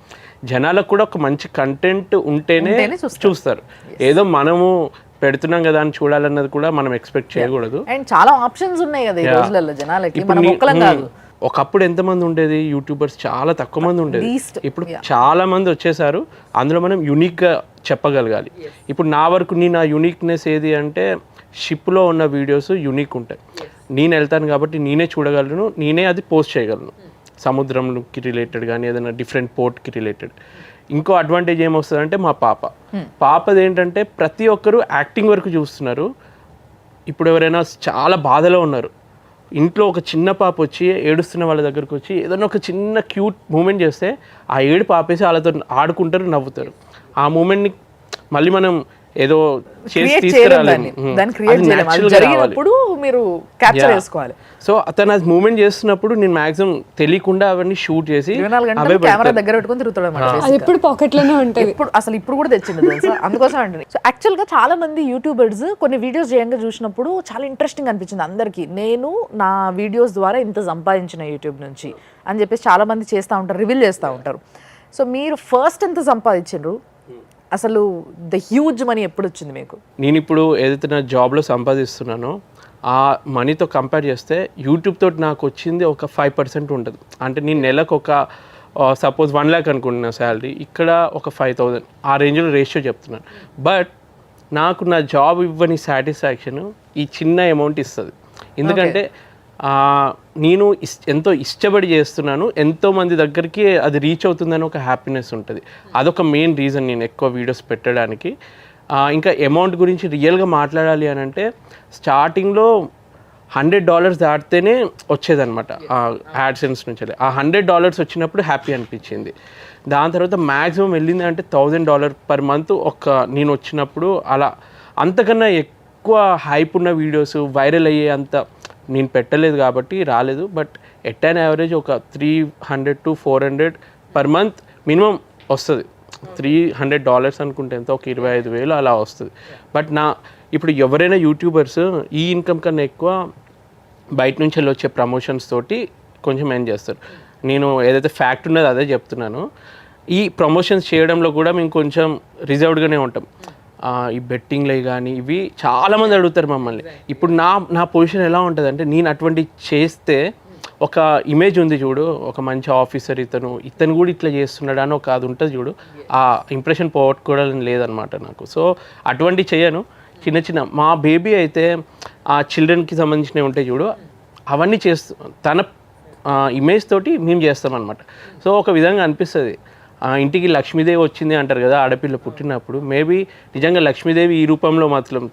జనాలకు కూడా ఒక మంచి కంటెంట్ ఉంటేనే చూస్తారు. ఏదో మనము పెడుతున్నాం కదా అని చూడాలన్నది కూడా మనం ఎక్స్పెక్ట్ చేయకూడదు. అండ్ చాలా ఆప్షన్స్ ఉన్నాయి కదా ఈ రోజులలో జనాలకి. మనం ఒక్కలం కాదు. ఒకప్పుడు ఎంతమంది ఉండేది యూట్యూబర్స్? చాలా తక్కువ మంది ఉండేది. ఇప్పుడు చాలా మంది వచ్చేసారు. అందులో మనం యూనిక్గా చెప్పగలగాలి. ఇప్పుడు నా వరకు నా యూనిక్నెస్ ఏది అంటే షిప్లో ఉన్న వీడియోస్ యూనిక్ ఉంటాయి. నేను వెళ్తాను కాబట్టి నేనే చూడగలను, నేనే అది పోస్ట్ చేయగలను. సముద్రంకి రిలేటెడ్ కానీ ఏదైనా డిఫరెంట్ పోర్ట్కి రిలేటెడ్. ఇంకో అడ్వాంటేజ్ ఏమొస్తుందంటే మా పాపది ఏంటంటే ప్రతి ఒక్కరూ యాక్టింగ్ వరకు చూస్తున్నారు. ఇప్పుడు ఎవరైనా చాలా బాధలో ఉన్నారు, ఇంట్లో ఒక చిన్న పాప వచ్చి ఏడుస్తున్న వాళ్ళ దగ్గరకు వచ్చి ఏదైనా ఒక చిన్న క్యూట్ మూమెంట్ చేస్తే ఆ ఏడు పాపేసి వాళ్ళతో ఆడుకుంటారు, నవ్వుతారు. ఆ మూమెంట్ని మళ్ళీ మనం ఏదో జరిగినప్పుడు మీరు క్యాప్చర్ చేసుకోవాలి. సో అతను అది మూమెంట్ చేస్తున్నప్పుడు నేను మాక్సిమం తెలియకుండా అవన్నీ షూట్ చేసి కెమెరా దగ్గర పెట్టుకుని తిరుగుతాడు. ఇప్పుడు పాకెట్ లోనే ఉంటుంది. అసలు ఇప్పుడు కూడా తెచ్చింది తెలుసా, అందుకోసం అంటే. సో యాక్చువల్ గా చాలా మంది యూట్యూబర్స్ కొన్ని వీడియోస్ చేయంగా చూసినప్పుడు చాలా ఇంట్రెస్టింగ్ అనిపించింది అందరికి. నేను నా వీడియోస్ ద్వారా ఇంత సంపాదించిన యూట్యూబ్ నుంచి అని చెప్పేసి చాలా మంది చేస్తూ ఉంటారు, రివీల్ చేస్తూ ఉంటారు. సో మీరు ఫస్ట్ ఎంత సంపాదించారు? అసలు ద హ్యూజ్ మనీ ఎప్పుడు వచ్చింది మీకు? నేను ఇప్పుడు ఏదైతే నా జాబ్లో సంపాదిస్తున్నానో ఆ మనీతో కంపేర్ చేస్తే యూట్యూబ్ తోటి నాకు వచ్చింది ఒక 5% ఉంటుంది. అంటే నేను నెలకు ఒక సపోజ్ 1 lakh అనుకుంటున్నా శాలరీ, ఇక్కడ ఒక 5,000 ఆ రేంజ్లో రేషియో చెప్తున్నాను. బట్ నాకు నా జాబ్ ఇవ్వని సాటిస్ఫాక్షన్ ఈ చిన్న అమౌంట్ ఇస్తుంది. ఎందుకంటే నేను ఎంతో ఇష్టపడి చేస్తున్నాను, ఎంతోమంది దగ్గరికి అది రీచ్ అవుతుందని ఒక హ్యాపీనెస్ ఉంటుంది. అదొక మెయిన్ రీజన్ నేను ఎక్కువ వీడియోస్ పెట్టడానికి. ఇంకా అమౌంట్ గురించి రియల్గా మాట్లాడాలి అని అంటే స్టార్టింగ్లో $100 దాటితేనే వచ్చేదన్నమాట యాడ్సెన్స్ నుంచి. ఆ $100 వచ్చినప్పుడు హ్యాపీ అనిపించింది. దాని తర్వాత మ్యాక్సిమం వెళ్ళింది అంటే $1,000 పర్ మంత్ నేను వచ్చినప్పుడు. అలా అంతకన్నా ఎక్కువ హైప్ ఉన్న వీడియోస్ వైరల్ అయ్యే అంత నేను పెట్టలేదు కాబట్టి రాలేదు. బట్ ఎట్ అన్ యావరేజ్ ఒక $300 to $400 పర్ మంత్ మినిమం వస్తుంది. $300 అనుకుంటే ఎంత, ఒక 25,000 అలా వస్తుంది. బట్ ఇప్పుడు ఎవరైనా యూట్యూబర్స్ ఈ ఇన్కమ్ కన్నా ఎక్కువ బయట నుంచి వెళ్ళి వచ్చే ప్రమోషన్స్ తోటి కొంచెం ఎర్న్ చేస్తారు. నేను ఏదైతే ఫ్యాక్ట్ ఉన్నదో అదే చెప్తున్నాను. ఈ ప్రమోషన్స్ చేయడంలో కూడా మేము కొంచెం రిజర్వ్డ్గానే ఉంటాం. ఈ బెట్టింగ్లే కానీ ఇవి చాలామంది అడుగుతారు మమ్మల్ని. ఇప్పుడు నా పొజిషన్ ఎలా ఉంటుంది అంటే, నేను అటువంటి చేస్తే ఒక ఇమేజ్ ఉంది చూడు, ఒక మంచి ఆఫీసర్ ఇతను కూడా ఇట్లా చేస్తున్నాడు అని ఒక అది ఉంటుంది చూడు, ఆ ఇంప్రెషన్ పోగొట్టుకోవడం లేదనమాట నాకు. సో అటువంటి చేయను. చిన్న మా బేబీ అయితే ఆ చిల్డ్రన్కి సంబంధించినవి ఉంటాయి చూడు, అవన్నీ తన ఇమేజ్ తోటి మేము చేస్తామన్నమాట. సో ఒక విధంగా అనిపిస్తుంది, ఇంటికి లక్ష్మీదేవి వచ్చింది అంటారు కదా ఆడపిల్ల పుట్టినప్పుడు. మేబీ నిజంగా లక్ష్మీదేవి ఈ రూపంలో మాత్రం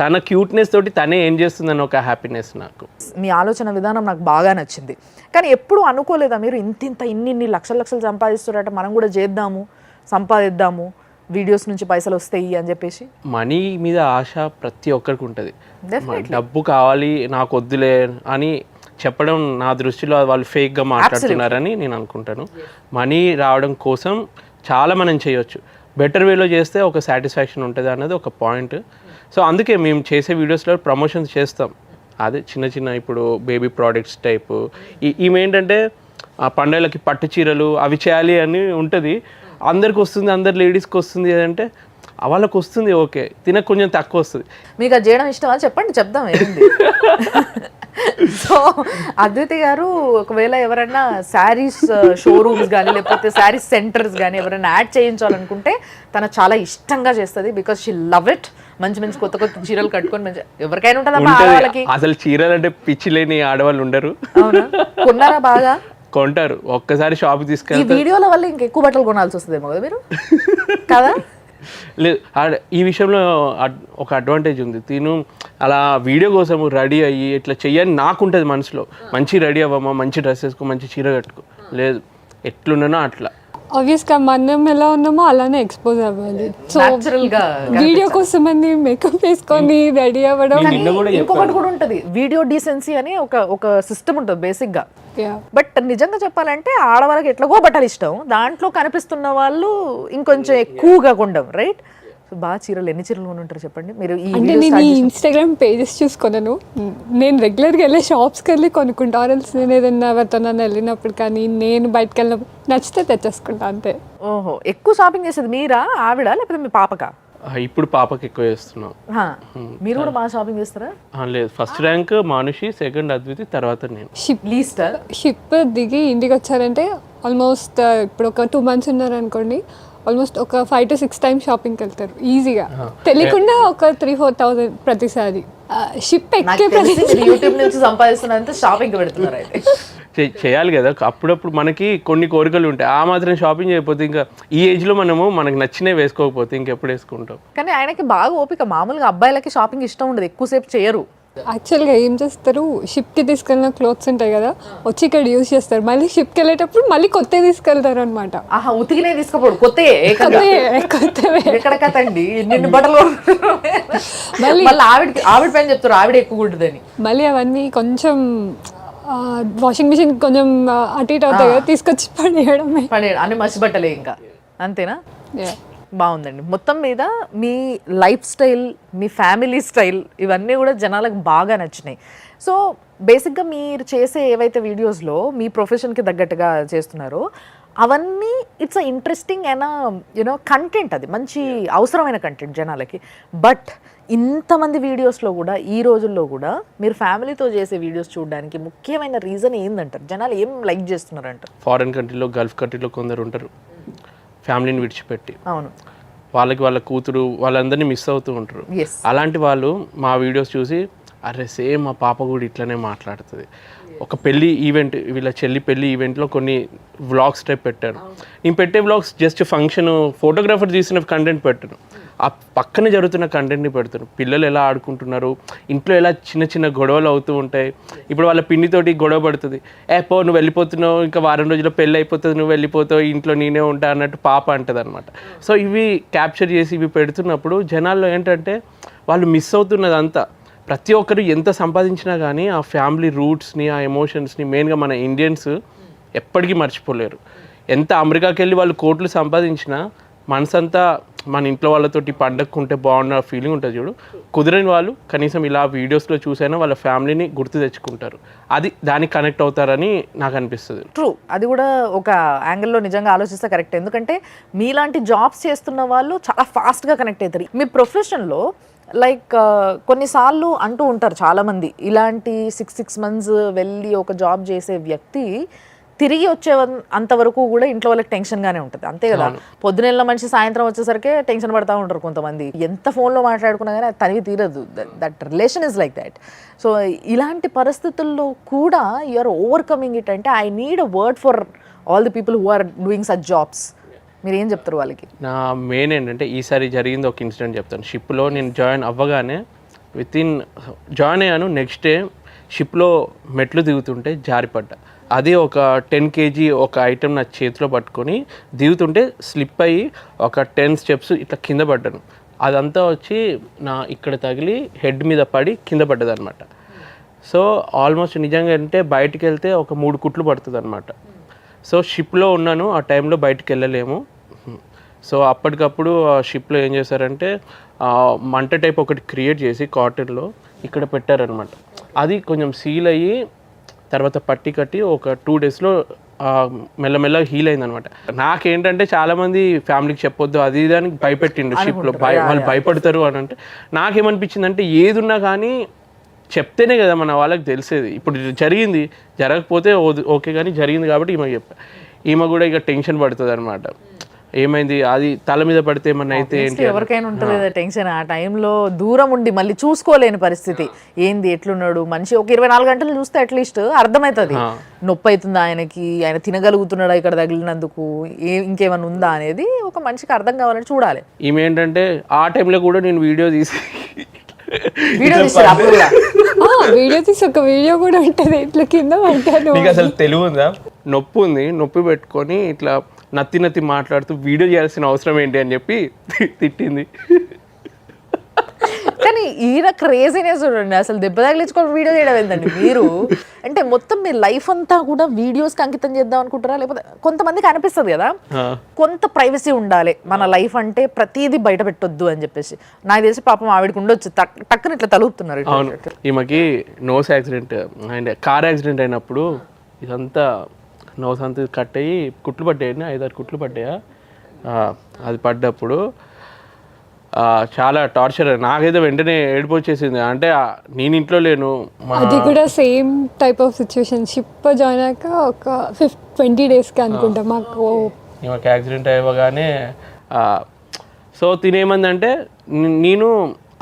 తన క్యూట్నెస్ తోటి తనే ఏం చేస్తుందని ఒక హ్యాపీనెస్ నాకు. మీ ఆలోచన విధానం నాకు బాగా నచ్చింది. కానీ ఎప్పుడు అనుకోలేదా మీరు ఇన్ని లక్షలు సంపాదిస్తున్నారట, మనం కూడా చేద్దాము, సంపాదిద్దాము, వీడియోస్ నుంచి పైసలు వస్తాయి అని చెప్పేసి? మనీ మీద ఆశ ప్రతి ఒక్కరికి ఉంటుంది. డబ్బు కావాలి నాకు వద్దులే అని చెప్పడం నా దృష్టిలో వాళ్ళు ఫేక్గా మాట్లాడుతున్నారని నేను అనుకుంటాను. మనీ రావడం కోసం చాలా మనం చేయొచ్చు, బెటర్ వేలో చేస్తే ఒక సాటిస్ఫాక్షన్ ఉంటుంది అన్నది ఒక పాయింట్. సో అందుకే మేము చేసే వీడియోస్లో ప్రమోషన్స్ చేస్తాం. అదే చిన్న ఇప్పుడు బేబీ ప్రోడక్ట్స్ టైపు. ఈమెంటంటే పండుగలకి పట్టు చీరలు అవి చేయాలి అని ఉంటుంది. అందరికి వస్తుంది, అందరు లేడీస్కి వస్తుంది అంటే వాళ్ళకి వస్తుంది, ఓకే, తినకు కొంచెం తక్కువ వస్తుంది. మీకు అది చేయడం ఇష్టమా? చెప్పండి, చెప్దాం ఏంది. సో అద్వితి గారు, ఒకవేళ ఎవరైనా శారీస్ షోరూమ్స్ కానీ లేకపోతే శారీస్ సెంటర్స్ కానీ ఎవరైనా యాడ్ చేయించాలనుకుంటే తను చాలా ఇష్టంగా చేస్తుంది. Because she love it. మంచి కొత్త చీరలు కట్టుకొని మంచి ఎవరికైనా ఉంటుందా ఆడవాళ్ళకి? అసలు చీరలు అంటే పిచ్చి లేని ఆడవాళ్ళు ఉండరు. అవునా? కొన్నారా? బాగా కొంటారు. ఒక్కసారి షాప్కి తీసుకెళ్ళి ఈ వీడియోల వల్ల ఇంకెక్కువ బట్టలు కొనాల్సి వస్తుందేమో కదా మీరు, కదా? లేదు, ఈ విషయంలో ఒక అడ్వాంటేజ్ ఉంది. తిను అలా వీడియో కోసం రెడీ అయ్యి ఇట్లా చెయ్యని నాకుంటుంది మనసులో. మంచి రెడీ అవ్వమ్మా, మంచి డ్రెస్ వేసుకో, మంచి చీర కట్టుకో. లేదు, ఎట్లున్నానో అట్లా. ఆబ్వియస్గా మనం ఎలా ఉన్నామో అలానే ఎక్స్పోజ్ అవ్వాలి. సో వీడియో కోసం అని మేకప్ వేసుకొని రెడీ అవ్వడం. ఇంకొకటి కూడా ఉంటుంది, వీడియో డీసెన్సీ అని ఒక సిస్టమ్ ఉంటుంది బేసిక్గా. బట్ నిజంగా చెప్పాలంటే ఆడవాళ్ళకి ఎట్లాగో బట్టలు ఇష్టం, దాంట్లో కనిపిస్తున్న వాళ్ళు ఇంకొంచెం ఎక్కువగా కొండం, రైట్? బాగా చీరలు ఎన్ని చీరలు కొని ఉంటారు చెప్పండి మీరు? అంటే నేను ఈ ఇన్స్టాగ్రామ్ పేజెస్ చూసుకున్నాను, నేను రెగ్యులర్గా వెళ్ళే షాప్స్కి వెళ్ళి కొనుక్కుంటా. ఆర్ఎల్స్ నేను ఏదైనా ఎవరితోనైనా వెళ్ళినప్పుడు కానీ నేను బయటకు వెళ్ళినప్పుడు నచ్చితే తెచ్చేసుకుంటా అంతే. ఓహో, ఎక్కువ షాపింగ్ చేసేది మీరా, ఆవిడ, లేకపోతే మీ పాపకా? ఇప్పుడు పాపకి ఎక్కువ చేస్తున్నాం. మీరు కూడా బాగా షాపింగ్ చేస్తారా? లేదు, first rank Manushi, second Adviti, తర్వాత నేను. షిప్ దిగి ఇంటికి వచ్చారంటే ఆల్మోస్ట్ ఇప్పుడు ఒక 2 months ఉన్నారనుకోండి, ఆల్మోస్ట్ ఒక 5 to 6 times షాపింగ్కి వెళ్తారు ఈజీగా. తెలియకుండా ఒక 3-4,000 ప్రతిసారి. షిప్ ఎక్కే యూట్యూబ్ నుంచి సంపాదిస్తున్నంత షాపింగ్ పెడుతున్నారు అయితే. చేయాలి కదా, అప్పుడప్పుడు మనకి కొన్ని కోరికలు ఉంటాయి. ఆ మాత్రం షాపింగ్ చేయకపోతే ఇంకా ఈ ఏజ్లో మనకు నచ్చినవి వేసుకోకపోతే ఇంకెప్పుడు వేసుకుంటాం. కానీ ఆయనకి బాగా ఓపిక. మామూలుగా అబ్బాయిలకి షాపింగ్ ఇష్టం ఉండదు, ఎక్కువసేపు చేయరు. యాక్చువల్గా ఏం చేస్తారు, షిప్కి తీసుకెళ్ళిన క్లోత్స్ ఉంటాయి కదా, వచ్చి ఇక్కడ యూజ్ చేస్తారు. మళ్ళీ షిప్కి వెళ్ళేటప్పుడు మళ్ళీ కొత్తవి తీసుకెళ్తారు అనమాట. ఆహా, ఉతికినే తీసుకోపోడు, కొత్త ఎక్కడ కదండి, నిన్ను బట్టలు మళ్ళీ ఆవిడ పైన చెప్తారు ఆవిడ ఎక్కువ ఉంటుందని. మళ్ళీ అవన్నీ కొంచెం వాషింగ్ మిషన్ కొంచెం అటు ఇటు అవుతాయి కదా, తీసుకొచ్చి పడేయడమే. అన్ని మసి బట్టలే ఇంకా, అంతేనా? బాగుందండి. మొత్తం మీద మీ లైఫ్ స్టైల్, మీ ఫ్యామిలీ స్టైల్ ఇవన్నీ కూడా జనాలకు బాగా నచ్చినాయి. సో బేసిక్గా మీరు చేసే ఏవైతే వీడియోస్లో మీ ప్రొఫెషన్కి తగ్గట్టుగా చేస్తున్నారో అవన్నీ it's a interesting and you know content, అది మంచి అవసరమైన కంటెంట్ జనాలకి. బట్ ఇంతమంది వీడియోస్లో కూడా ఈ రోజుల్లో కూడా మీరు ఫ్యామిలీతో చేసే వీడియోస్ చూడడానికి ముఖ్యమైన రీజన్ ఏందంటారు? జనాలు ఏం లైక్ చేస్తున్నారంటారు? ఫారెన్ కంట్రీలో, గల్ఫ్ కంట్రీలో కొందరు ఉంటారు ఫ్యామిలీని విడిచిపెట్టి, అవును, వాళ్ళ కూతురు వాళ్ళందరినీ మిస్ అవుతూ ఉంటారు. ఎస్, అలాంటి వాళ్ళు మా వీడియోస్ చూసి అరే సేమ్ మా పాప కూడా ఇట్లనే మాట్లాడుతుంది. ఒక పెళ్లి ఈవెంట్, వీళ్ళ చెల్లి పెళ్లి ఈవెంట్లో కొన్ని వ్లాగ్స్ టైప్ పెట్టాను. నేను పెట్టే వ్లాగ్స్ జస్ట్ ఫంక్షన్, ఫోటోగ్రాఫర్ తీసిన కంటెంట్ పెట్టాను, ఆ పక్కన జరుగుతున్న కంటెంట్ని పెడతాను. పిల్లలు ఎలా ఆడుకుంటున్నారు, ఇంట్లో ఎలా చిన్న చిన్న గొడవలు అవుతూ ఉంటాయి. ఇప్పుడు వాళ్ళ పిన్నితోటి గొడవ పడుతుంది, పో నువ్వు వెళ్ళిపోతున్నావు, ఇంకా వారం రోజుల్లో పెళ్ళి అయిపోతుంది, నువ్వు వెళ్ళిపోతావు, ఇంట్లో నేనే ఉంటా అన్నట్టు పాప అంటది అనమాట. సో ఇవి క్యాప్చర్ చేసి ఇవి పెడుతున్నప్పుడు జనాల్లో ఏంటంటే వాళ్ళు మిస్ అవుతున్నది అంతా. ప్రతి ఒక్కరు ఎంత సంపాదించినా కానీ ఆ ఫ్యామిలీ రూట్స్ని, ఆ ఎమోషన్స్ని మెయిన్గా మన ఇండియన్స్ ఎప్పటికీ మర్చిపోలేరు. ఎంత అమెరికాకి వెళ్ళి వాళ్ళు కోట్లు సంపాదించినా మనసంతా మన ఇంట్లో వాళ్ళతోటి పండగకుంటే బాగున్న ఫీలింగ్ ఉంటుంది చూడు. కుదిరని వాళ్ళు కనీసం ఇలా వీడియోస్లో చూసైనా వాళ్ళ ఫ్యామిలీని గుర్తు తెచ్చుకుంటారు, అది దానికి కనెక్ట్ అవుతారని నాకు అనిపిస్తుంది. ట్రూ, అది కూడా ఒక యాంగిల్లో నిజంగా ఆలోచిస్తే కరెక్ట్. ఎందుకంటే మీలాంటి జాబ్స్ చేస్తున్న వాళ్ళు చాలా ఫాస్ట్గా కనెక్ట్ అవుతారు. మీ ప్రొఫెషన్లో లైక్ కొన్నిసార్లు అంటూ ఉంటారు చాలామంది, ఇలాంటి 6 months వెళ్ళి ఒక జాబ్ చేసే వ్యక్తి తిరిగి వచ్చే అంతవరకు కూడా ఇంట్లో వాళ్ళకి టెన్షన్గానే ఉంటుంది, అంతే కదా. పొద్దునెళ్ళ మనిషి సాయంత్రం వచ్చేసరికి టెన్షన్ పడతా ఉంటారు కొంతమంది. ఎంత ఫోన్లో మాట్లాడుకున్నా కానీ అది తనివి తీరదు. That relation is like that. So ఇలాంటి పరిస్థితుల్లో కూడా యూఆర్ ఓవర్కమింగ్ ఇట్. అంటే I need a word for all the people who are doing such jobs. మీరు ఏం చెప్తారు వాళ్ళకి? నా మెయిన్ ఏంటంటే ఈసారి జరిగింది ఒక ఇన్సిడెంట్ చెప్తాను. షిప్లో నేను జాయిన్ అవ్వగానే జాయిన్ అయ్యాను, నెక్స్ట్ డే షిప్లో మెట్లు దిగుతుంటే జారిపడ్డా. అది ఒక 10 kg ఒక ఐటెం నా చేతిలో పట్టుకొని దిగుతుంటే స్లిప్ అయ్యి ఒక 10 steps ఇట్లా కింద పడ్డాను. అదంతా వచ్చి నా ఇక్కడ తగిలి హెడ్ మీద పడి కింద పడ్డది అనమాట. సో ఆల్మోస్ట్ నిజంగా అంటే బయటికి వెళ్తే ఒక 3 కుట్లు పడుతుంది అనమాట. సో షిప్లో ఉన్నాను, ఆ టైంలో బయటికి వెళ్ళలేము. సో అప్పటికప్పుడు ఆ షిప్లో ఏం చేశారంటే మంట టైప్ ఒకటి క్రియేట్ చేసి కాటన్లో ఇక్కడ పెట్టారనమాట. అది కొంచెం సీల్ అయ్యి తర్వాత పట్టి కట్టి ఒక 2 daysలో మెల్లమెల్లగా హీల్ అయింది అనమాట. నాకేంటంటే చాలామంది ఫ్యామిలీకి చెప్పొద్దు అది ఇది అని భయపెట్టిండు షిప్లో, వాళ్ళు భయపడతారు అని. అంటే నాకేమనిపించింది అంటే ఏదున్నా కానీ చెప్తేనే కదా మన వాళ్ళకి తెలిసేది. ఇప్పుడు జరిగింది, జరగకపోతే ఓకే, కానీ జరిగింది కాబట్టి ఈమె చెప్పా. ఈమె కూడా ఇక టెన్షన్ పడుతుంది అనమాట, ఏమైంది అది తల మీద పడితే ఏమన్నా అయితే ఏంటి. ఎవరికైనా ఉంటుంది కదా టెన్షన్. ఆ టైంలో దూరం ఉండి మళ్ళీ చూసుకోలేని పరిస్థితి, ఏంది ఎట్లున్నాడు మనిషి, ఒక 24 గంటలు చూస్తే అట్లీస్ట్ అర్థమవుతుంది నొప్పి అవుతుందా ఆయనకి, ఆయన తినగలుగుతున్నాడా ఇక్కడ తగిలినందుకు, ఇంకేమైనా ఉందా అనేది ఒక మనిషికి అర్థం కావాలని చూడాలి. ఈమె ఏంటంటే ఆ టైంలో కూడా నేను వీడియో తీసి ఒక వీడియో కూడా ఉంటుంది, ఇట్లా కింద పడ్డాను. మీకు అసలు తెలివి ఉందా? నొప్పి పెట్టుకొని ఇట్లా నత్తి మాట్లాడుతూ వీడియో చేయాల్సిన అవసరం ఏంటి అని చెప్పి తిట్టింది. కానీ ఈయన క్రేజీనెస్ చూడండి, అసలు దెబ్బ తగిలించుకొని వీడియో చేయడం ఏంటండి మీరు? అంటే మొత్తం మీ లైఫ్ అంతా కూడా వీడియోస్కి అంకితం చేద్దాం అనుకుంటారా? లేకపోతే కొంతమందికి అనిపిస్తుంది కదా కొంత ప్రైవసీ ఉండాలి మన లైఫ్, అంటే ప్రతిదీ బయట పెట్టొద్దు అని చెప్పేసి. నాకు తెలిసి పాపం ఆవిడకి ఉండొచ్చు, టక్కున ఇట్లా తలుగుతున్నారు. అవును, ఈమెకి nose accident and car accident అయినప్పుడు ఇదంతా నోస్ అంతా కట్ అయ్యి కుట్లు పడ్డాయి, 5-6 కుట్లు పడ్డాయా. అది పడ్డప్పుడు చాలా టార్చర్. నాకైతే వెంటనే ఏడుపు వచ్చేసింది. అంటే నేను ఇంట్లో లేను. అది కూడా same type of situation. Ship join అయ్యాక ఒక 20 daysకి అనుకుంటా మాకు యాక్సిడెంట్ అవ్వగానే. సో తినేమందంటే నేను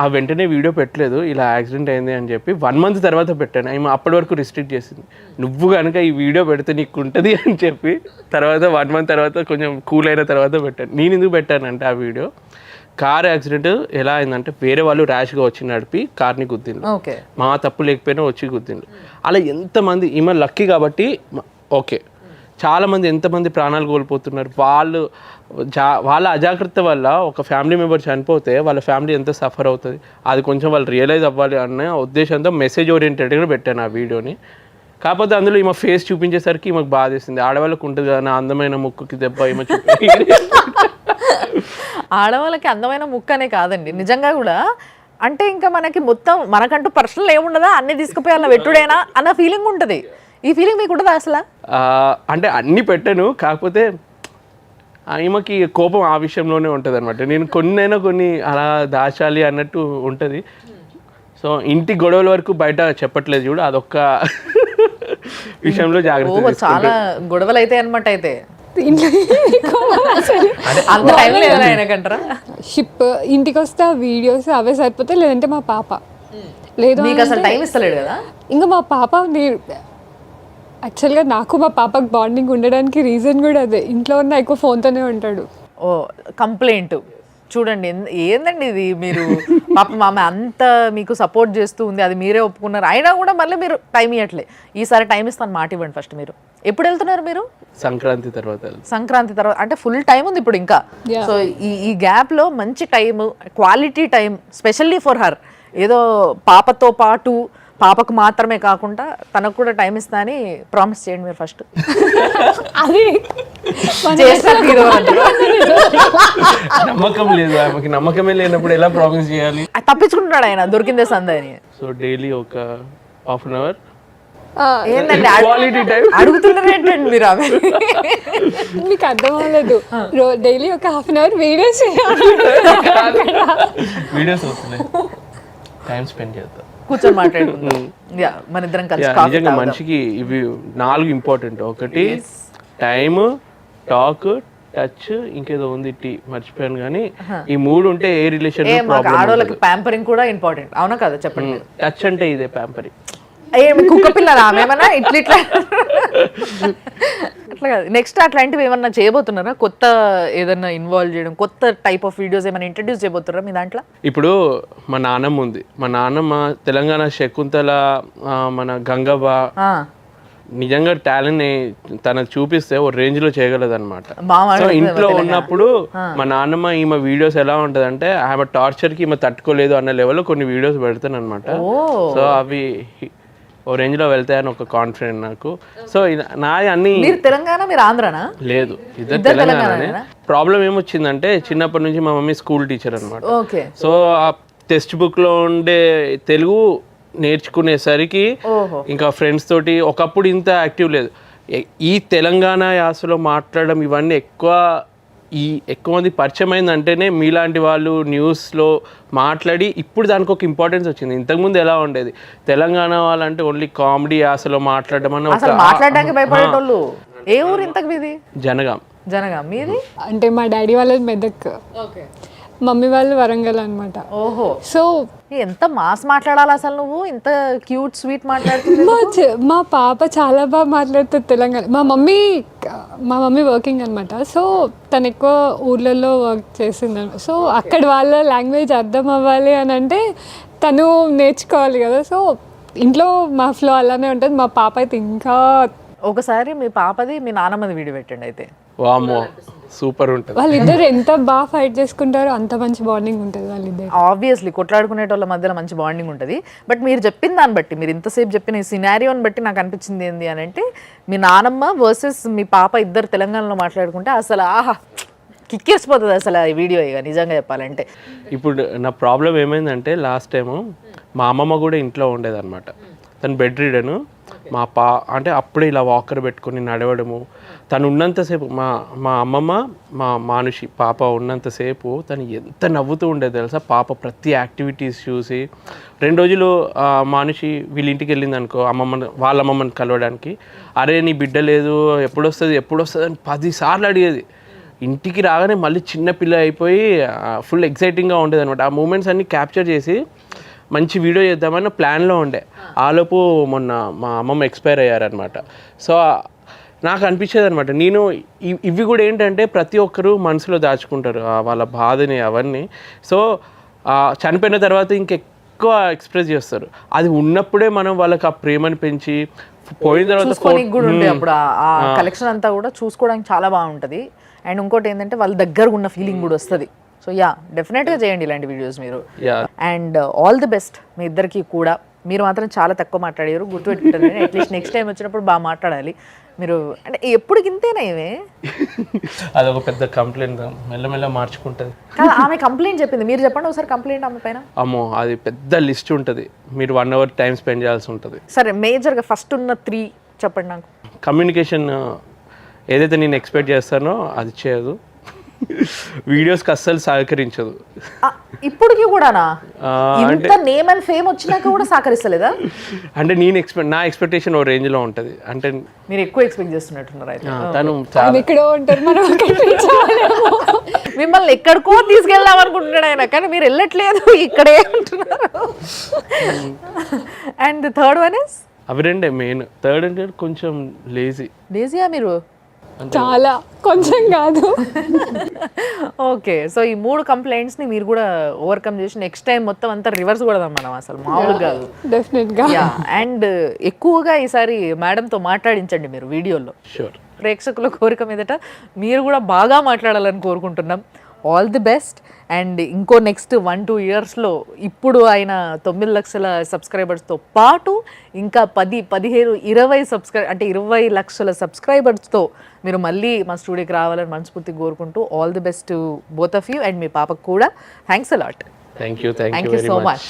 ఆ వెంటనే వీడియో పెట్టలేదు, ఇలా యాక్సిడెంట్ అయింది అని చెప్పి 1 month తర్వాత పెట్టాను. ఆమె అప్పటి వరకు రిస్ట్రిక్ట్ చేసింది, నువ్వు కనుక ఈ వీడియో పెడితే నీకు ఉంటుంది అని చెప్పి. తర్వాత 1 month తర్వాత కొంచెం కూల్ అయిన తర్వాత పెట్టాను. నేను ఎందుకు పెట్టానంటే ఆ వీడియో కార్ యాక్సిడెంట్ ఎలా అయిందంటే వేరే వాళ్ళు ర్యాష్గా వచ్చి నడిపి కార్ని గుద్దిండు, మా తప్పు లేకపోయినా వచ్చి గుద్దిండు. అలా ఎంతమంది, ఈమె లక్కీ కాబట్టి ఓకే, చాలామంది ఎంతమంది ప్రాణాలు కోల్పోతున్నారు. వాళ్ళ అజాగ్రత్త వల్ల ఒక ఫ్యామిలీ మెంబర్ చనిపోతే వాళ్ళ ఫ్యామిలీ ఎంత సఫర్ అవుతుంది, అది కొంచెం వాళ్ళు రియలైజ్ అవ్వాలి అన్న ఉద్దేశంతో మెసేజ్ ఓరియంటెడ్గా పెట్టాను ఆ వీడియోని. కాకపోతే అందులో ఈమె ఫేస్ చూపించేసరికి ఈమెకు బాధేసింది. ఆడవాళ్ళకు ఉంటుంది కదా నా అందమైన ముక్కుకి దెబ్బ, ఈమె ఆడవాళ్ళకి అందమైన ముక్కు అనే కాదండి నిజంగా కూడా. అంటే ఇంకా మనకి మొత్తం మనకంటూ పర్సనల్ ఏముండదా, అన్ని తీసుకుపోయి అలా పెట్టుడేనా అన్న ఫీలింగ్ ఉంటుంది. ఈ ఫీలింగ్ మీకు ఉంటుందా అసలు? అంటే అన్నీ పెట్టాను, కాకపోతే ఈమెకి కోపం ఆ విషయంలోనే ఉంటుంది అనమాట. నేను కొన్ని అలా దాచాలి అన్నట్టు ఉంటుంది. సో ఇంటి గొడవల వరకు బయట చెప్పట్లేదు చూడు, అదొక్క విషయంలో జాగ్రత్త. చాలా గొడవలు అయితే అనమాట. అయితే షిప్ ఇంటికి వస్తే ఆ వీడియోస్ అవే సరిపోతాయి, లేదంటే మా పాప లేదు అసలు టైం ఇస్తలేడు కదా. ఇంకా మా పాప యాక్చువల్గా నాకు మా పాపకు బాండింగ్ ఉండడానికి రీజన్ కూడా అదే, ఇంట్లో ఉన్న ఎక్కువ ఫోన్తోనే ఉంటాడు. ఓ కంప్లైంట్ చూడండి, ఏందండి ఇది, మీరు పాప మామ అంత మీకు సపోర్ట్ చేస్తూ ఉంది, అది మీరే ఒప్పుకున్నారు, అయినా కూడా మళ్ళీ మీరు టైం ఇవ్వట్లే. ఈసారి టైం ఇస్తాను, మాట ఇవ్వండి. ఫస్ట్ మీరు ఎప్పుడు వెళ్తున్నారు? మీరు సంక్రాంతి తర్వాత. సంక్రాంతి తర్వాత అంటే ఫుల్ టైం ఉంది ఇప్పుడు ఇంకా. సో ఈ గ్యాప్ లో మంచి time, quality time, specially for her. ఏదో పాపతో పాటు పాపకు మాత్రమే కాకుండా తనకు కూడా టైం ఇస్తా అని ప్రామిస్ చేయండి మీరు ఫస్ట్. అది నమ్మకం లేదు ఆమెకి, నమ్మకమే లేనప్పుడు ఎలా ప్రామిస్ చేయాలి? తప్పించుకుంటున్నాడు ఆయన, దొరికిందే సందని. సో డైలీ ఒక హాఫ్ అన్ అవర్ ఏంటంటే క్వాలిటీ టైం అడుగుతున్నారు ఏంటండి మీరు? అవి మీకు అర్థం అవ్వలేదు. డైలీ ఒక హాఫ్ అన్ అవర్ వీడియోస్ వస్తున్నాయి, టైం స్పెండ్ చేద్దాం, కూర్చొని మాట్లాడుకుందాం. మన ఇద్దరం కలిసి. నిజంగా మనిషికి ఇవి 4 ఇంపార్టెంట్. ఒకటి టైమ్, టాక్, టచ్, ఇంకేదో ఉంది టీ మర్చిపోయాను, కానీ ఈ 3 ఉంటే ఏ రిలేషన్. ఆడవాళ్ళకి ప్యాంపరింగ్ కూడా ఇంపార్టెంట్, అవునా కదా? చెప్పండి. టచ్ అంటే ఇదే ప్యాంపరింగ్. కుక్క పిల్లలు ఆమెమన్నా ఇట్లా అట్లా కాదు. నెక్స్ట్ అట్లాంటివి ఏమన్నా చేయబోతున్నారా? కొత్త ఏదన్నా ఇన్వాల్వ్ చేయడం, కొత్త టైప్ ఆఫ్ వీడియోస్ ఏమైనా ఇంట్రడ్యూస్ చేయబోతున్నారా మీ దాంట్లో? ఇప్పుడు మా నాన్నమ్మ ఉంది, మా నాన్నమ్మ తెలంగాణ శకుంతల, మన గంగవ్వ, నిజంగా టాలెంట్ తనకు చూపిస్తే ఓ రేంజ్ లో చేయగలదు అనమాట. సో ఇంట్లో ఉన్నప్పుడు మా నాన్నమ్మ ఈమె వీడియోస్ ఎలా ఉంటది అంటే, ఆమె టార్చర్ కి ఈమె తట్టుకోలేదు అన్న లెవెల్లో కొన్ని వీడియోస్ పెడతాను అనమాట. సో అవి ఓ రేంజ్ లో వెళ్తాయని ఒక కాన్ఫిడెంట్ నాకు. సో నాది అన్ని. మీరు తెలంగాణ, మీరు ఆంధ్రానా? లేదు, ఇద్దరు తెలంగాణనే. ప్రాబ్లం ఏమొచ్చిందంటే, చిన్నప్పటి నుంచి మా మమ్మీ స్కూల్ టీచర్ అనమాట. సో ఆ టెక్స్ట్ బుక్ లో ఉండే తెలుగు నేర్చుకునేసరికి ఇంకా ఫ్రెండ్స్ తోటి ఒకప్పుడు ఇంత యాక్టివ్ లేదు. ఈ తెలంగాణ యాసలో మాట్లాడడం ఇవన్నీ ఎక్కువ మంది పరిచయం అయిందంటేనే మీలాంటి వాళ్ళు న్యూస్లో మాట్లాడి ఇప్పుడు దానికి ఒక ఇంపార్టెన్స్ వచ్చింది. ఇంతకుముందు ఎలా ఉండేది, తెలంగాణ వాళ్ళంటే ఓన్లీ కామెడీ యాసలో మాట్లాడడం అని. మాట్లాడడానికి భయపడేటోళ్ళు. ఏ ఊరు ఇంతకు మీది? జనగాం. జనగాం. మీది? అంటే మా డాడీ వాళ్ళది మెదక్, మమ్మీ వాళ్ళు వరంగల్ అనమాట. ఓహో. సో ఎంత మాస్ మాట్లాడాలి అసలు నువ్వు, ఇంత క్యూట్ స్వీట్ మాట్లాడుతుంది. మా పాప చాలా బాగా మాట్లాడుతుంది తెలంగాణ. మా మమ్మీ వర్కింగ్ అనమాట. సో తను ఎక్కువ ఊర్లలో వర్క్ చేసింది. సో అక్కడ వాళ్ళ లాంగ్వేజ్ అర్థం అవ్వాలి అని అంటే తను నేర్చుకోవాలి కదా. సో ఇంట్లో మా ఫ్లో అలానే ఉంటుంది. మా పాప అయితే ఇంకా. ఒకసారి మీ పాపది మీ నాన్నమ్మది వీడియో పెట్టండి అయితే. వామ్మో, సూపర్ ఉంటుంది. వాళ్ళిద్దరు ఎంత బాగా ఫైట్ చేసుకుంటారో అంత మంచి బాండింగ్ ఉంటుంది వాళ్ళిద్దరు. ఆబ్వియస్లీ కొట్లాడుకునేటోళ్ళ మధ్యలో మంచి బాండింగ్ ఉంటుంది. బట్ మీరు చెప్పిన దాన్ని బట్టి, మీరు ఇంతసేపు చెప్పిన ఈ సినారియోని బట్టి నాకు అనిపించింది ఏంటి అని అంటే, మీ నానమ్మ వర్సెస్ మీ పాప ఇద్దరు తెలంగాణలో మాట్లాడుకుంటే అసలు ఆహా కిక్కేసిపోతుంది అసలు ఈ వీడియో. ఇక నిజంగా చెప్పాలంటే ఇప్పుడు నా ప్రాబ్లం ఏమైందంటే, లాస్ట్ టైము మా అమ్మమ్మ కూడా ఇంట్లో ఉండేదన్నమాట. తను బెడ్ రీడను. అంటే అప్పుడే ఇలా వాకర్ పెట్టుకొని నడవడము. తను ఉన్నంతసేపు మా అమ్మమ్మ, మా మానుషి పాప ఉన్నంతసేపు తను ఎంత నవ్వుతూ ఉండేది తెలుసా. పాప ప్రతి యాక్టివిటీస్ చూసి 2 రోజులు మానుషి వీళ్ళ ఇంటికి వెళ్ళింది అనుకో, వాళ్ళ అమ్మమ్మని కలవడానికి. అరే నీ బిడ్డ లేదు, ఎప్పుడు వస్తుంది అని 10 సార్లు అడిగేది. ఇంటికి రాగానే మళ్ళీ చిన్నపిల్ల అయిపోయి ఫుల్ ఎక్సైటింగ్గా ఉండేది అనమాట. ఆ మూమెంట్స్ అన్నీ క్యాప్చర్ చేసి మంచి వీడియో చేద్దామని ప్లాన్లో ఉండే. ఆలోపు మొన్న మా అమ్మమ్మ ఎక్స్పైర్ అయ్యారనమాట. సో నాకు అనిపించేది అనమాట, నేను ఇవి కూడా ఏంటంటే ప్రతి ఒక్కరు మనసులో దాచుకుంటారు వాళ్ళ బాధని అవన్నీ. సో చనిపోయిన తర్వాత ఇంకెక్కువ ఎక్స్ప్రెస్ చేస్తారు. అది ఉన్నప్పుడే మనం వాళ్ళకి ఆ ప్రేమని పెంచి, పోయిన తర్వాత కూడా ఉండే అప్పుడు ఆ కలెక్షన్ అంతా కూడా చూసుకోవడానికి చాలా బాగుంటుంది. అండ్ ఇంకోటి ఏంటంటే వాళ్ళ దగ్గర ఉన్న ఫీలింగ్ కూడా వస్తుంది. సో డెఫినెట్గా చేయండి ఇలాంటి వీడియోస్ మీరు. అండ్ ఆల్ ది బెస్ట్ మీ ఇద్దరికి కూడా. మీరు మాత్రం చాలా తక్కువ మాట్లాడారు, గుర్తుపెట్టుకుంటారు. అట్లీస్ట్ నెక్స్ట్ టైం వచ్చినప్పుడు బాగా మాట్లాడాలి మీరు. అంటే ఎప్పుడు ఇంతేనా ఇవే? అదొక పెద్ద కంప్లైంట్, మెల్లమెల్ల మార్చుకుంటుంది. ఆమె కంప్లైంట్ చెప్పింది, మీరు చెప్పండి ఒకసారి కంప్లైంట్ ఆమె పైన. అమ్మో, అది పెద్ద లిస్ట్ ఉంటుంది, మీరు 1 hour టైం స్పెండ్ చేయాల్సి ఉంటుంది. సరే, మేజర్గా ఫస్ట్ ఉన్న 3 చెప్పండి నాకు. కమ్యూనికేషన్ ఏదైతే నేను ఎక్స్పెక్ట్ చేస్తానో అది చేయదు. వీడియోస్కి అస్సలు సహకరించదు. ఇప్పటికి కూడానా? ఆ, ఇంత నేమ్ అండ్ ఫేమ్ వచ్చినాక కూడా సహకరిస్తలేదా? అంటే నా ఎక్స్పెక్టేషన్ ఓ రేంజ్లో ఉంటుంది. అంటే మీరు ఎక్కువ ఎక్స్పెక్ట్ చేస్తున్నట్టున్నారు అయితే. తను ఆయన చాలా ఎక్కడో ఉంటారు, మనం అక్కడ reach అవ్వలేము. మిమ్మల్ని ఎక్కడికో తీసుకెళ్దాం అనుకుంటున్నాడు ఆయన, కానీ మీరు వెళ్ళట్లేదు, ఇక్కడే అంటున్నారు. అండ్ థర్డ్ వన్ ఇస్ అవి రెండే మెయిన్. థర్డ్ అంటే కొంచెం లేజియా మీరు? చాలా, కొంచెం కాదు. ఓకే, సో ఈ 3 కంప్లైంట్స్ని మీరు కూడా ఓవర్కమ్ చేసి నెక్స్ట్ టైం మొత్తం అంతా రివర్స్ కొడదాం మనం, అసలు మామూలుగా కాదు. డెఫినెట్ గా. యా, అండ్ ఎక్కువగా ఈసారి మేడంతో మాట్లాడించండి మీరు వీడియోలో. షూర్. ప్రేక్షకుల కోరిక మీదట మీరు కూడా బాగా మాట్లాడాలని కోరుకుంటున్నాం. All the best. అండ్ ఇంకో నెక్స్ట్ 1-2 ఇయర్స్లో ఇప్పుడు ఆయన 9 లక్షల సబ్స్క్రైబర్స్తో పాటు ఇంకా 20 లక్షల సబ్స్క్రైబర్స్తో మీరు మళ్ళీ మా స్టూడియోకి రావాలని మనస్ఫూర్తిగా కోరుకుంటూ all the best to both of you and మీ పాపకు కూడా. Thanks a lot. Thank you thank you very so much. Much.